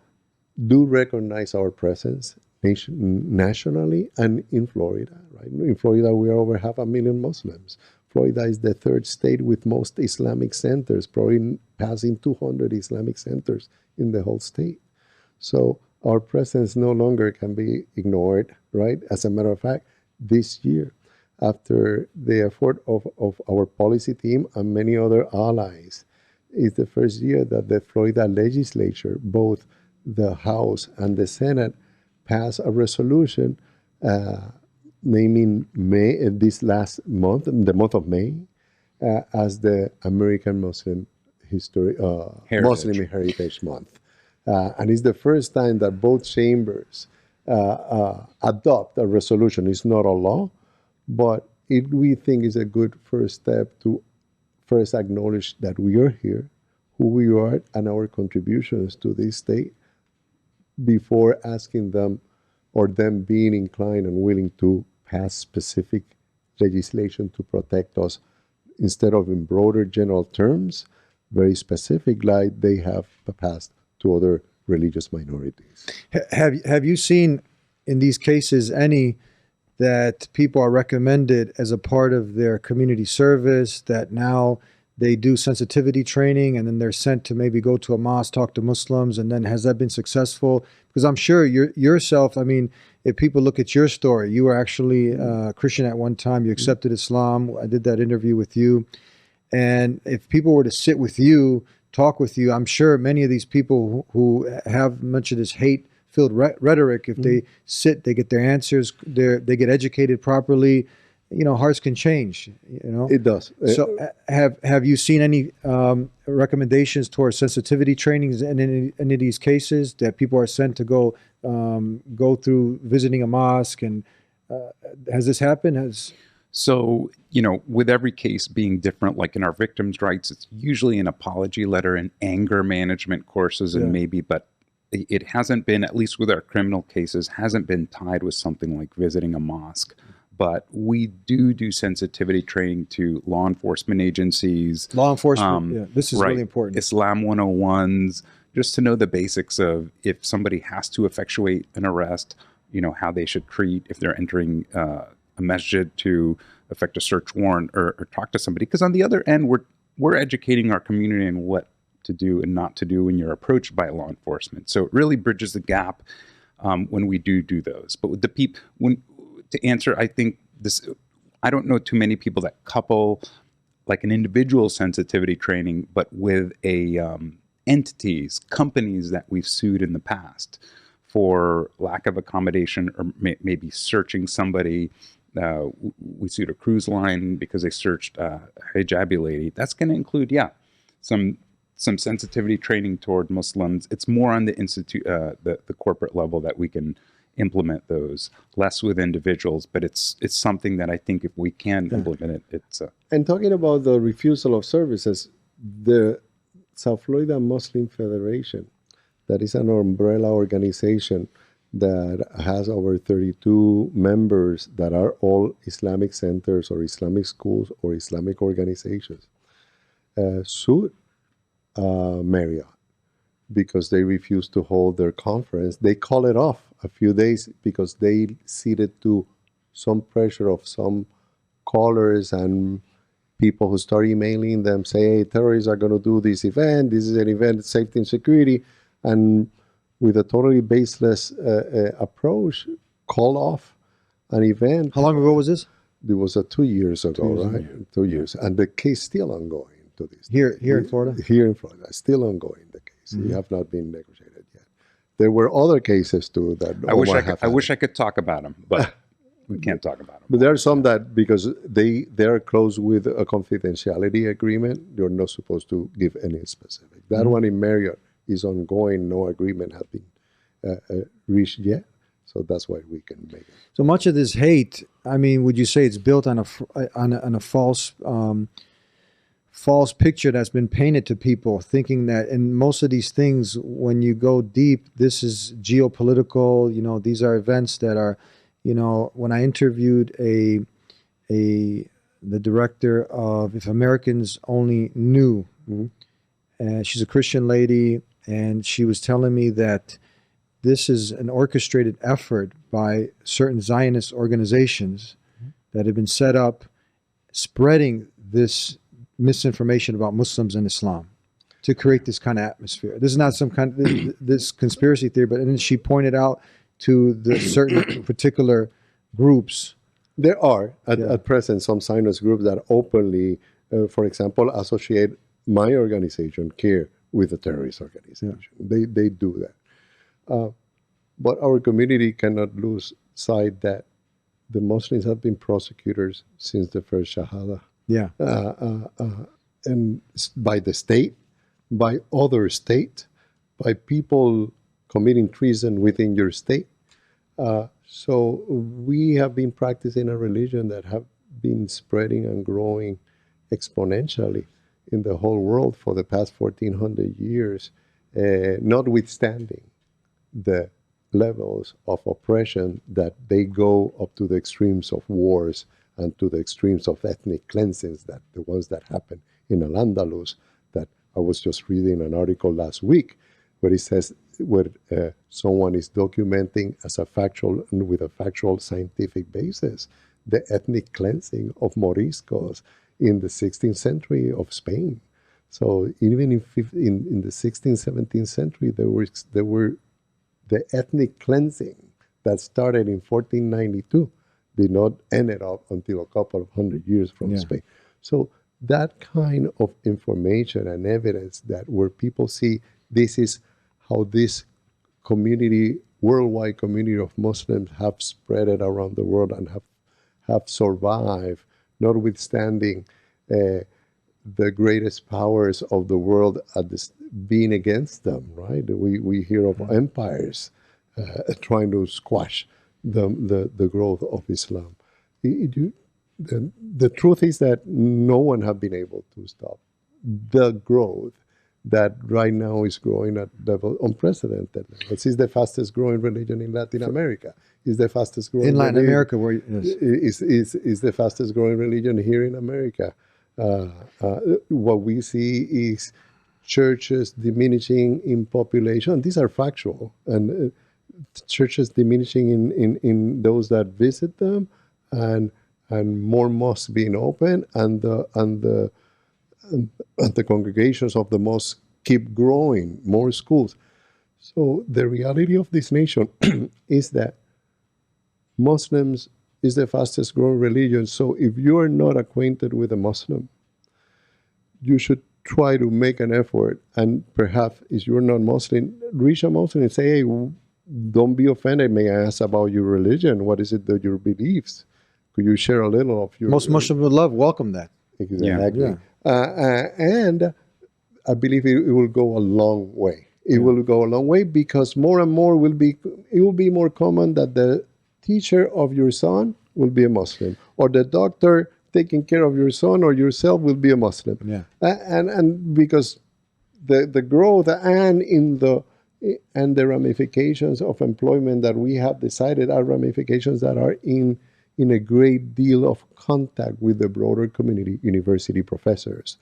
do recognize our presence nationally and in Florida, right? In Florida, we are over 500,000 Muslims. Florida is the third state with most Islamic centers, probably passing 200 Islamic centers in the whole state. So our presence no longer can be ignored, right? As a matter of fact, this year, after the effort of our policy team and many other allies, is the first year that the Florida legislature, both the House and the Senate, passed a resolution naming May, this last month, the month of May, as the American Muslim Heritage Month. And it's the first time that both chambers adopt a resolution. It's not a law, but we think is a good first step to first acknowledge that we are here, who we are, and our contributions to this state before asking them or them being inclined and willing to pass specific legislation to protect us instead of in broader general terms, very specific, like they have passed to other religious minorities. Have you seen in these cases any that people are recommended as a part of their community service, that now they do sensitivity training and then they're sent to maybe go to a mosque, talk to Muslims, and then has that been successful? Because I'm sure yourself, I mean, if people look at your story, you were actually Christian at one time, you accepted Islam. I did that interview with you. And if people were to sit with you, talk with you, I'm sure many of these people who have much of this hate-filled rhetoric, if they sit, they get their answers, they get educated properly, hearts can change, It does. So have you seen any recommendations towards sensitivity trainings in any of these cases that people are sent to go through visiting a mosque? And has this happened? So, with every case being different, like in our victims' rights, it's usually an apology letter and anger management courses and but it hasn't been, at least with our criminal cases, hasn't been tied with something like visiting a mosque. But we do sensitivity training to law enforcement agencies. Law enforcement, this is really important. Islam 101s, just to know the basics of if somebody has to effectuate an arrest, how they should treat if they're entering a masjid to effect a search warrant or talk to somebody. Because on the other end, we're educating our community on what to do and not to do when you're approached by law enforcement. So it really bridges the gap when we do those. But with the people, to answer, I think I don't know too many people that couple like an individual sensitivity training, but with entities, companies that we've sued in the past for lack of accommodation or maybe searching somebody. We sued a cruise line because they searched a hijabi lady. That's going to include, some sensitivity training toward Muslims. It's more on the the corporate level that we can implement those, less with individuals, but it's something that I think if we can implement it, And talking about the refusal of services, the South Florida Muslim Federation, that is an umbrella organization that has over 32 members that are all Islamic centers or Islamic schools or Islamic organizations, sued Marriott because they refused to hold their conference. They call it off a few days because they ceded to some pressure of some callers and people who start emailing them, say, hey, terrorists are going to do this event. This is an event, safety and security. And with a totally baseless approach, call off an event. How long ago was this? It was 2 years ago, right? 2 years. And the case still ongoing to this. Here in Florida? Here in Florida. Still ongoing, the case. Mm-hmm. It have not been negotiated yet. There were other cases too that I wish I could talk about them, but we can't talk about them. But there are some that, because they are closed with a confidentiality agreement, you're not supposed to give any specific. That one in Marriott is ongoing. No agreement has been reached yet. So that's why we can make it. So much of this hate, I mean, would you say it's built on a false false picture that's been painted to people, thinking that in most of these things, when you go deep, this is geopolitical. You know, these are events that are, you know, when I interviewed the director of If Americans Only Knew, she's a Christian lady, and she was telling me that this is an orchestrated effort by certain Zionist organizations that have been set up spreading this misinformation about Muslims and Islam to create this kind of atmosphere. This is not some kind of this conspiracy theory, but and then she pointed out to the certain particular groups. There are at present some Zionist groups that openly, for example, associate my organization, CARE, with a terrorist organization. They do that. But our community cannot lose sight that the Muslims have been prosecutors since the first Shahada. Yeah. And by the state, by other state, by people committing treason within your state. So we have been practicing a religion that have been spreading and growing exponentially in the whole world for the past 1,400 years, notwithstanding the levels of oppression that they go up to the extremes of wars and to the extremes of ethnic cleansings, that the ones that happened in Al-Andalus, that I was just reading an article last week where it says, where someone is documenting as a factual, with a factual scientific basis, the ethnic cleansing of Moriscos in the 16th century of Spain. So even in the 16th, 17th century, there were the ethnic cleansing that started in 1492 did not end it up until a couple of hundred years from Spain. So that kind of information and evidence that where people see this is how this community, worldwide community of Muslims have spread it around the world and have survived, notwithstanding the greatest powers of the world at this, being against them, right? We hear of empires trying to squash the growth of Islam. The truth is that no one have been able to stop the growth that right now is growing at level unprecedented. This is the fastest growing religion in Latin America. Is the fastest growing in Latin America, where is the fastest growing religion here in America. What we see is churches diminishing in population. These are factual, and churches diminishing in those that visit them, and more mosques being open, and the congregations of the mosques keep growing, more schools. So the reality of this nation is that Muslims is the fastest growing religion. So if you are not acquainted with a Muslim, you should try to make an effort, and perhaps if you're not Muslim, reach a Muslim and say, hey, don't be offended. May I ask about your religion? What is it that your beliefs? Could you share a little of your... Most Muslims would welcome that. Exactly. And I believe it will go a long way. It will go a long way because more and more it will be more common that the teacher of your son will be a Muslim, or the doctor taking care of your son or yourself will be a Muslim. And because the growth and in And the ramifications of employment that we have decided are ramifications that are in a great deal of contact with the broader community, university professors,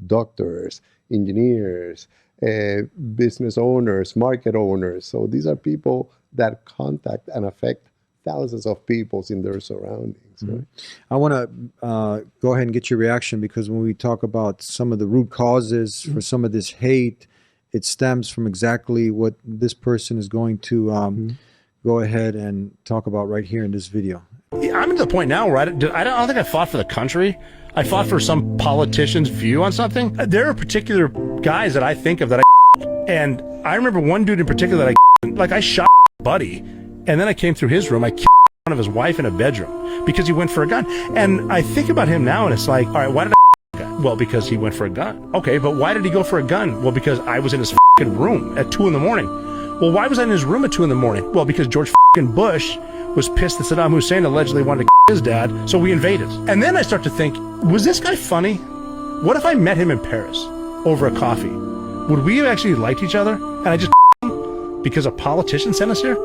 doctors, engineers, business owners, market owners. So these are people that contact and affect thousands of people in their surroundings. Right? I want to go ahead and get your reaction, because when we talk about some of the root causes for some of this hate, it stems from exactly what this person is going to go ahead and talk about right here in this video. I'm to the point now where I don't think I fought for the country. I fought for some politician's view on something. There are particular guys that I think of that and I remember one dude in particular that I shot buddy, and then I came through his room, I killed one of his wife in a bedroom because he went for a gun. And I think about him now and it's like, all right, why did well, because he went for a gun. Okay, but why did he go for a gun? Well, because I was in his room at 2 in the morning. Well, why was I in his room at 2 in the morning? Well, because George Bush was pissed that Saddam Hussein allegedly wanted to his dad, so we invaded. And then I start to think, was this guy funny? What if I met him in Paris over a coffee? Would we have actually liked each other? And I just him because a politician sent us here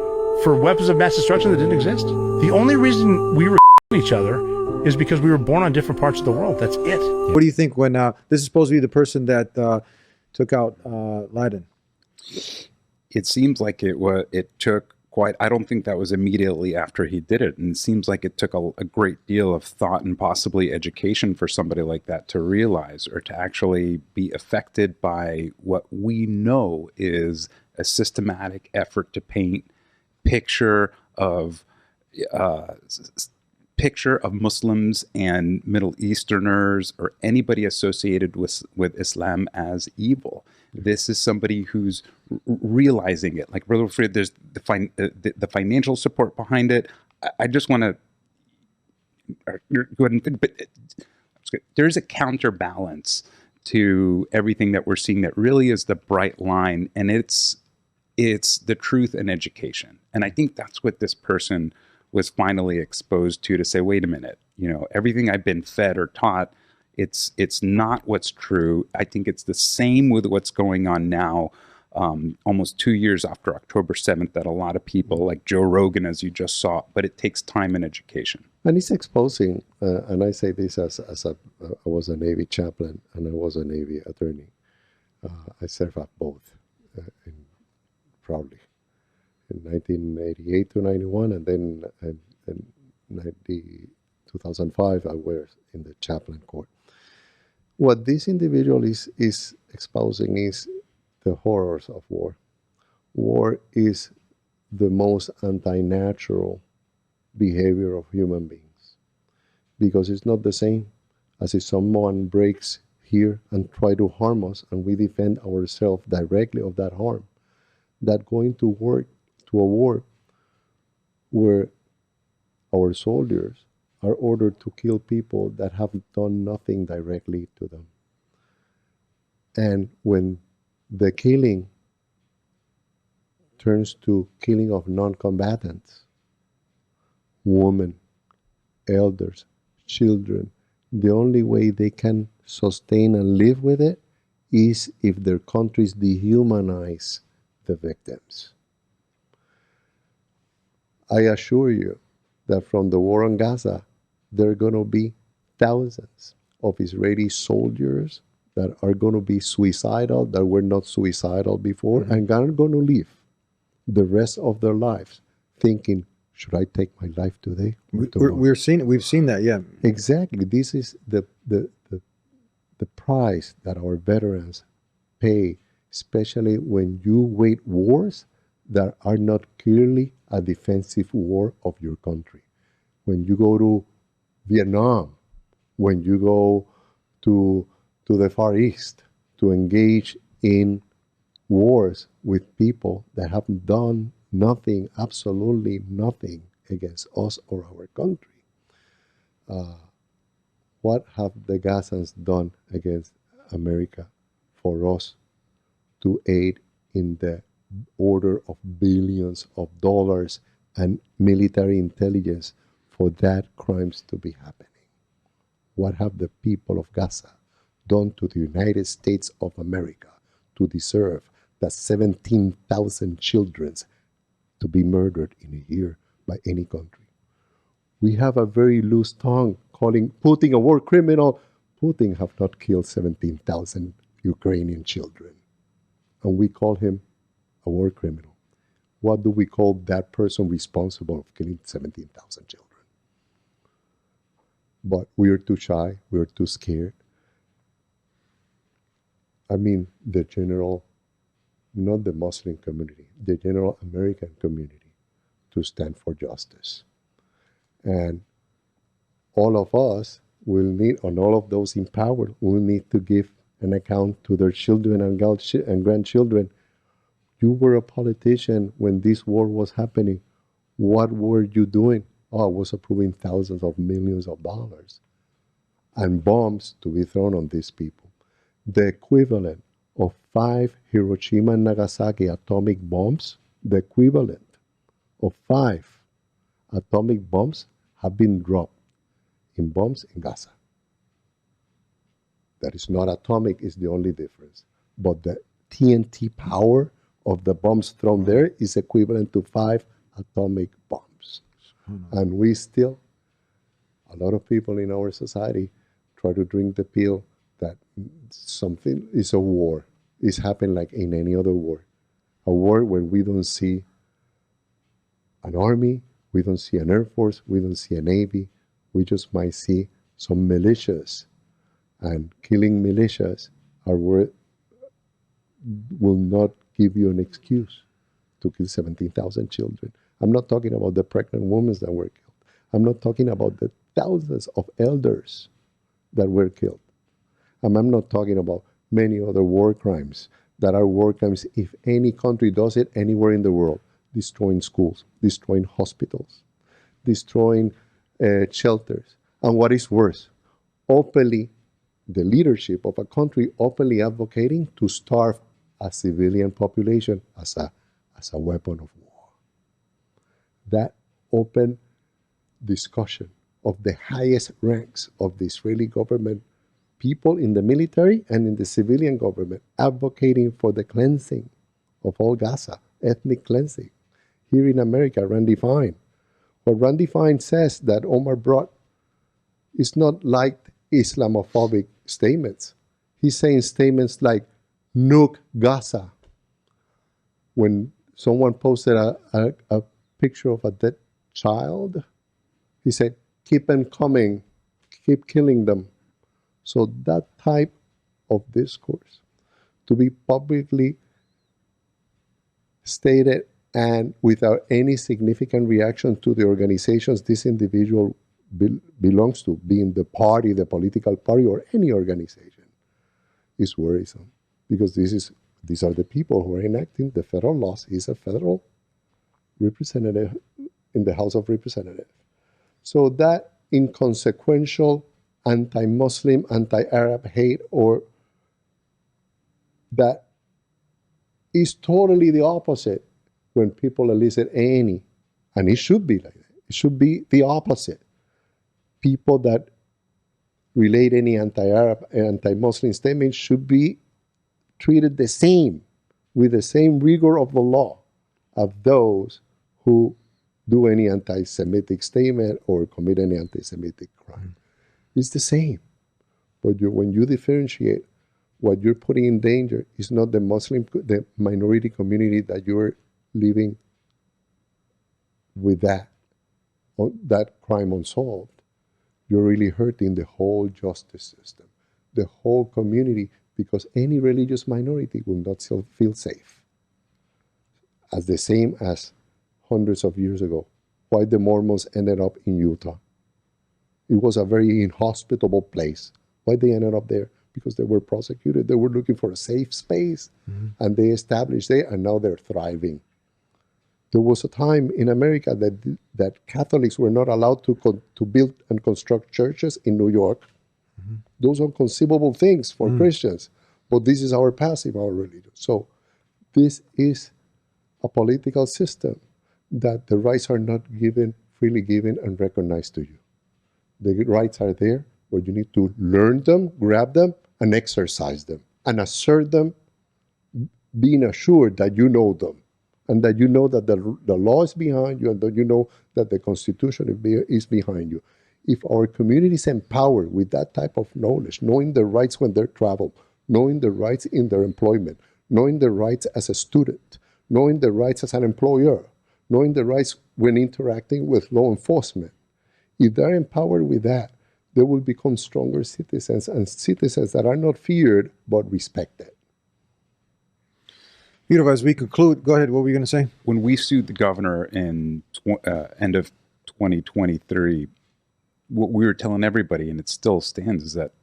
for weapons of mass destruction that didn't exist? The only reason we were each other is because we were born on different parts of the world. That's it. What do you think when this is supposed to be the person that took out Leiden? It seems like it took quite, I don't think that was immediately after he did it. And it seems like it took a great deal of thought and possibly education for somebody like that to realize or to actually be affected by what we know is a systematic effort to paint picture of Muslims and Middle Easterners or anybody associated with Islam as evil. This is somebody who's realizing it. Like Brother Fred, there's the financial support behind it. I just want to go ahead and, but there's a counterbalance to everything that we're seeing that really is the bright line, and it's the truth and education. And I think that's what this person was finally exposed to say, wait a minute, everything I've been fed or taught, it's not what's true. I think it's the same with what's going on now, almost 2 years after October 7th, that a lot of people like Joe Rogan, as you just saw, but it takes time and education. And it's exposing, and I say this I was a Navy chaplain and I was a Navy attorney. I served at both, proudly. In 1988 to 91, and then in 2005, I was in the chaplain court. What this individual is exposing is the horrors of war. War is the most anti-natural behavior of human beings, because it's not the same as if someone breaks here and try to harm us and we defend ourselves directly of that harm. That going to a war where our soldiers are ordered to kill people that have done nothing directly to them. And when the killing turns to killing of non-combatants, women, elders, children, the only way they can sustain and live with it is if their countries dehumanize the victims. I assure you that from the war on Gaza, there are going to be thousands of Israeli soldiers that are going to be suicidal, that were not suicidal before, and are going to live the rest of their lives thinking, should I take my life today? We've seen that, yeah. Exactly. This is the price that our veterans pay, especially when you wage wars that are not clearly a defensive war of your country. When you go to Vietnam, when you go to the Far East to engage in wars with people that have done nothing, absolutely nothing against us or our country. What have the Gazans done against America for us to aid in the order of billions of dollars and military intelligence for that crimes to be happening? What have the people of Gaza done to the United States of America to deserve That's 17,000 children to be murdered in a year by any country. We have a very loose tongue calling Putin a war criminal. Putin have not killed 17,000 Ukrainian children. And we call him a war criminal. What do we call that person responsible of killing 17,000 children? But we are too shy, we are too scared. I mean, the general, not the Muslim community, the general American community, to stand for justice. And all of us will need, and all of those in power will need to give an account to their children and grandchildren. You were a politician when this war was happening. What were you doing? Oh, I was approving thousands of millions of dollars and bombs to be thrown on these people. The equivalent of 5 Hiroshima and Nagasaki atomic bombs, the equivalent of 5 atomic bombs have been dropped in bombs in Gaza. That is not atomic, is the only difference. But the TNT power of the bombs thrown there is equivalent to 5 atomic bombs. And we still, a lot of people in our society try to drink the pill that something is a war. It's happened like in any other war. A war where we don't see an army, we don't see an air force, we don't see a navy. We just might see some militias. And killing militias will not give you an excuse to kill 17,000 children. I'm not talking about the pregnant women that were killed. I'm not talking about the thousands of elders that were killed. And I'm not talking about many other war crimes that are war crimes if any country does it anywhere in the world. Destroying schools, destroying hospitals, destroying shelters. And what is worse, openly, the leadership of a country openly advocating to starve a civilian population as a weapon of war. That open discussion of the highest ranks of the Israeli government, people in the military and in the civilian government advocating for the cleansing of all Gaza, ethnic cleansing. Here in America, Randy Fine. What Randy Fine says that Omar brought is not like Islamophobic statements. He's saying statements like, nuke Gaza. When someone posted a picture of a dead child, he said, keep them coming, keep killing them. So that type of discourse, to be publicly stated and without any significant reaction to the organizations this individual belongs to, being the party, the political party, or any organization, is worrisome. Because these are the people who are enacting the federal laws. He's a federal representative in the House of Representatives. So that inconsequential anti-Muslim, anti-Arab hate, or that is totally the opposite when people elicit any, and it should be like that. It should be the opposite. People that relate any anti-Arab, anti-Muslim statement should be treated the same, with the same rigor of the law of those who do any anti-Semitic statement or commit any anti-Semitic crime. It's the same. But when you differentiate, what you're putting in danger is not the minority community that you're living with that crime unsolved. You're really hurting the whole justice system, the whole community, because any religious minority will not feel safe. As the same as hundreds of years ago, why the Mormons ended up in Utah. It was a very inhospitable place. Why they ended up there? Because they were prosecuted. They were looking for a safe space, and they established there, and now they're thriving. There was a time in America that Catholics were not allowed to build and construct churches in New York. Those are conceivable things for Christians, but this is our passive, our religion. So this is a political system that the rights are not freely given and recognized to you. The rights are there, but you need to learn them, grab them, and exercise them, and assert them being assured that you know them, and that you know that the law is behind you, and that you know that the Constitution is behind you. If our community is empowered with that type of knowledge, knowing their rights when they travel, knowing their rights in their employment, knowing their rights as a student, knowing their rights as an employer, knowing their rights when interacting with law enforcement, if they're empowered with that, they will become stronger citizens, and citizens that are not feared but respected. Beautiful. As we conclude, go ahead. What were you going to say? When we sued the governor in end of 2023, what we were telling everybody, and it still stands, is that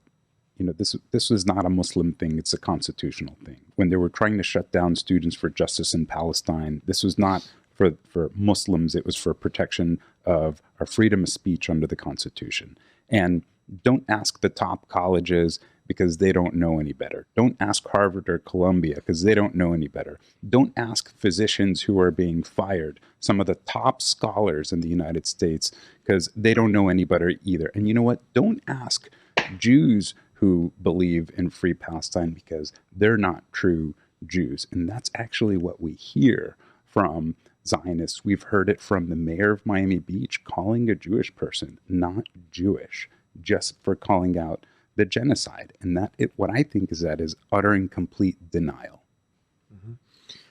this was not a Muslim thing; it's a constitutional thing. When they were trying to shut down Students for Justice in Palestine, this was not for Muslims; it was for protection of our freedom of speech under the Constitution. And don't ask the top colleges because they don't know any better. Don't ask Harvard or Columbia because they don't know any better. Don't ask physicians who are being fired, some of the top scholars in the United States, because they don't know any better either. And you know what? Don't ask Jews who believe in free Palestine because they're not true Jews. And that's actually what we hear from Zionists. We've heard it from the mayor of Miami Beach calling a Jewish person not Jewish just for calling out the genocide. And what I think is utter and complete denial.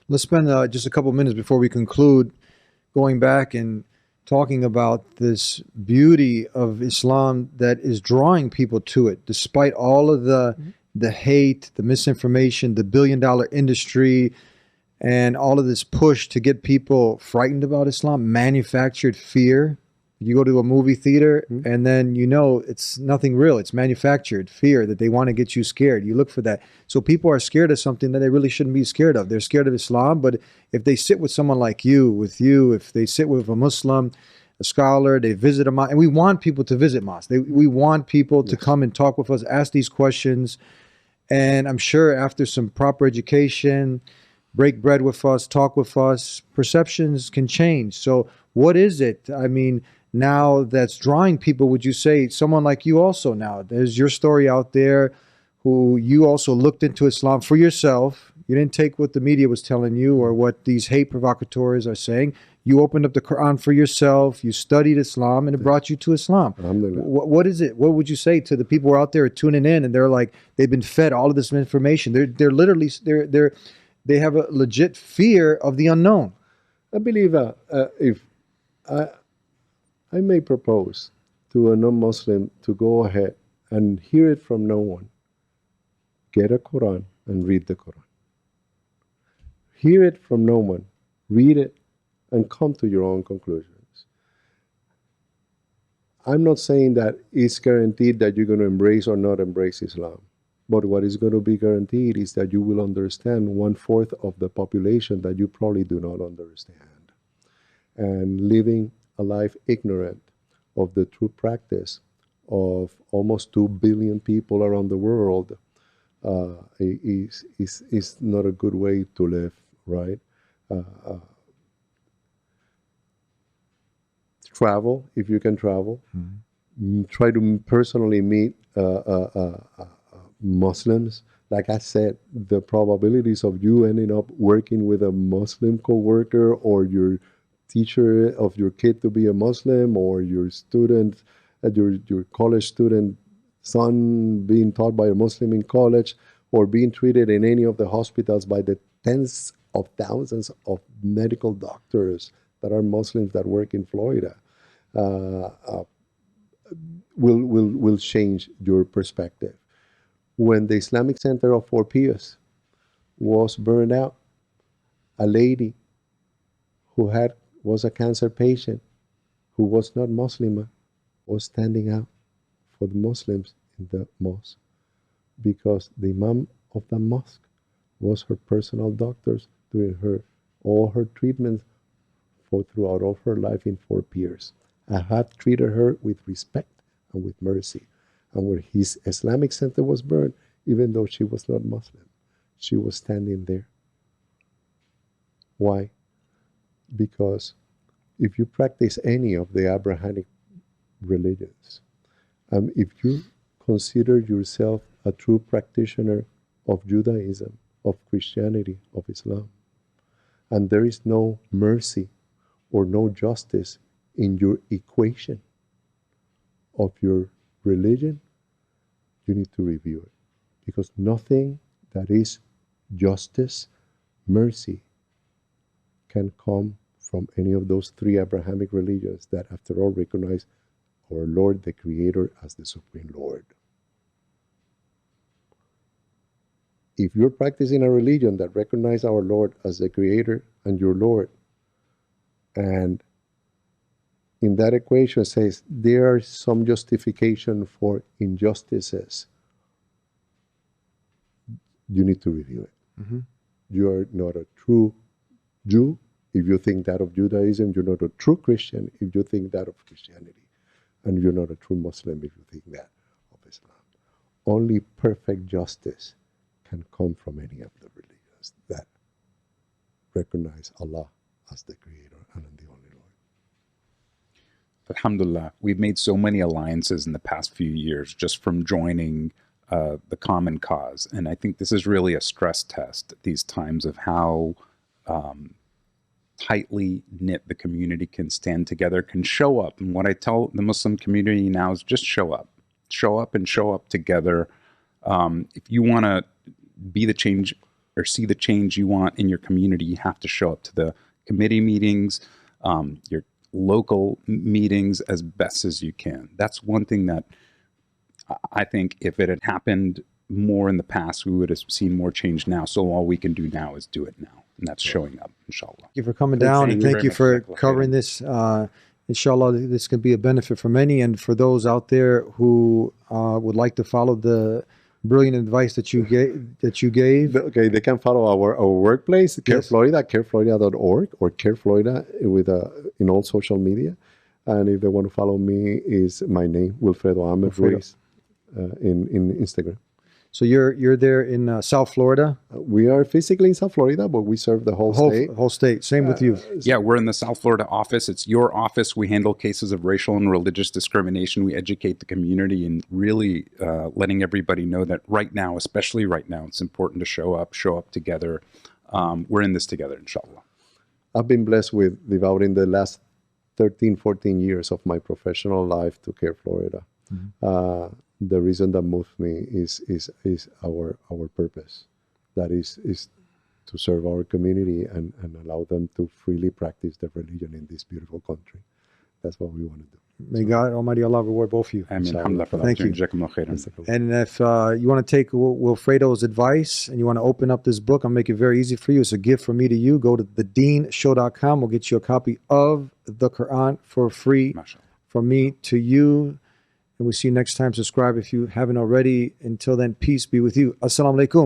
Let's spend just a couple minutes before we conclude going back and talking about this beauty of Islam that is drawing people to it, despite all of the hate, the misinformation, the billion-dollar industry, and all of this push to get people frightened about Islam, manufactured fear. You go to a movie theater and then it's nothing real. It's manufactured fear that they want to get you scared. You look for that. So people are scared of something that they really shouldn't be scared of. They're scared of Islam, but if they sit with someone like you, if they sit with a Muslim, a scholar, they visit a mosque, and we want people to visit mosques. We want people to come and talk with us, ask these questions. And I'm sure after some proper education, break bread with us, talk with us, perceptions can change. So what is it? I mean, now that's drawing people, would you say, someone like you also now, there's your story out there who you also looked into Islam for yourself. You didn't take what the media was telling you or what these hate provocateurs are saying. You opened up the Quran for yourself. You studied Islam and it brought you to Islam. What is it? What would you say to the people who are out there tuning in and they're like, they've been fed all of this information. They're literally, they have a legit fear of the unknown. I believe if I may propose to a non-Muslim to go ahead and hear it from no one, get a Quran and read the Quran. Hear it from no one, read it, and come to your own conclusions. I'm not saying that it's guaranteed that you're going to embrace or not embrace Islam. But what is going to be guaranteed is that you will understand 1/4 of the population that you probably do not understand. And living a life ignorant of the true practice of almost 2 billion people around the world is not a good way to live, right? Travel, if you can travel. Try to personally meet Muslims. Like I said, the probabilities of you ending up working with a Muslim coworker, or your teacher of your kid to be a Muslim, or your student, your college student son being taught by a Muslim in college, or being treated in any of the hospitals by the tens of thousands of medical doctors that are Muslims that work in Florida, will change your perspective. When the Islamic Center of Fort Pierce was burned out, a lady who was a cancer patient, who was not Muslim, was standing out for the Muslims in the mosque, because the imam of the mosque was her personal doctor doing all her treatments throughout all her life in Fort Pierce. I have treated her with respect and with mercy. And when his Islamic center was burned, even though she was not Muslim, she was standing there. Why? Because if you practice any of the Abrahamic religions, if you consider yourself a true practitioner of Judaism, of Christianity, of Islam. And there is no mercy or no justice in your equation of your religion, you need to review it. Because nothing that is justice, mercy, can come from any of those three Abrahamic religions that, after all, recognize our Lord, the Creator, as the Supreme Lord. If you're practicing a religion that recognizes our Lord as the Creator and your Lord, and in that equation says there is some justification for injustices, you need to review it. Mm-hmm. You are not a true Jew if you think that of Judaism. You're not a true Christian if you think that of Christianity. And you're not a true Muslim if you think that of Islam. Only perfect justice can come from any of the religions that recognize Allah as the Creator and the only Lord. Alhamdulillah, we've made so many alliances in the past few years just from joining the common cause. And I think this is really a stress test at these times of how tightly knit the community can stand together, can show up. And what I tell the Muslim community now is just show up. Show up and show up together. If you want to be the change or see the change you want in your community, you have to show up to the committee meetings, your local meetings as best as you can. That's one thing that I think if it had happened more in the past, we would have seen more change now. So all we can do now is do it now. And that's showing up, inshallah. Thank you for coming down, and thank you for covering this. Inshallah, this can be a benefit for many, and for those out there who would like to follow the brilliant advice that you gave. Okay, they can follow our workplace, Care Florida, careflorida.org, or Care Florida with in all social media. And if they want to follow me, is my name, Wilfredo Ahmed Ruiz, in Instagram. So you're there in South Florida? We are physically in South Florida, but we serve the whole state. Whole state. Same with you. Yeah, we're in the South Florida office. It's your office. We handle cases of racial and religious discrimination. We educate the community and really letting everybody know that right now, especially right now, it's important to show up together. We're in this together, inshallah. I've been blessed with devoting the last 13, 14 years of my professional life to Care Florida. Mm-hmm. The reason that moved me is our purpose. That is to serve our community and allow them to freely practice their religion in this beautiful country. That's what we want to do. May God Almighty Allah reward both of you. Ameen. Thank you. And if you want to take Wilfredo's advice and you want to open up this book, I'll make it very easy for you. It's a gift from me to you. Go to TheDeenshow.com. We'll get you a copy of the Quran for free from me to you. And we'll see you next time. Subscribe if you haven't already. Until then, peace be with you. Assalamu alaikum.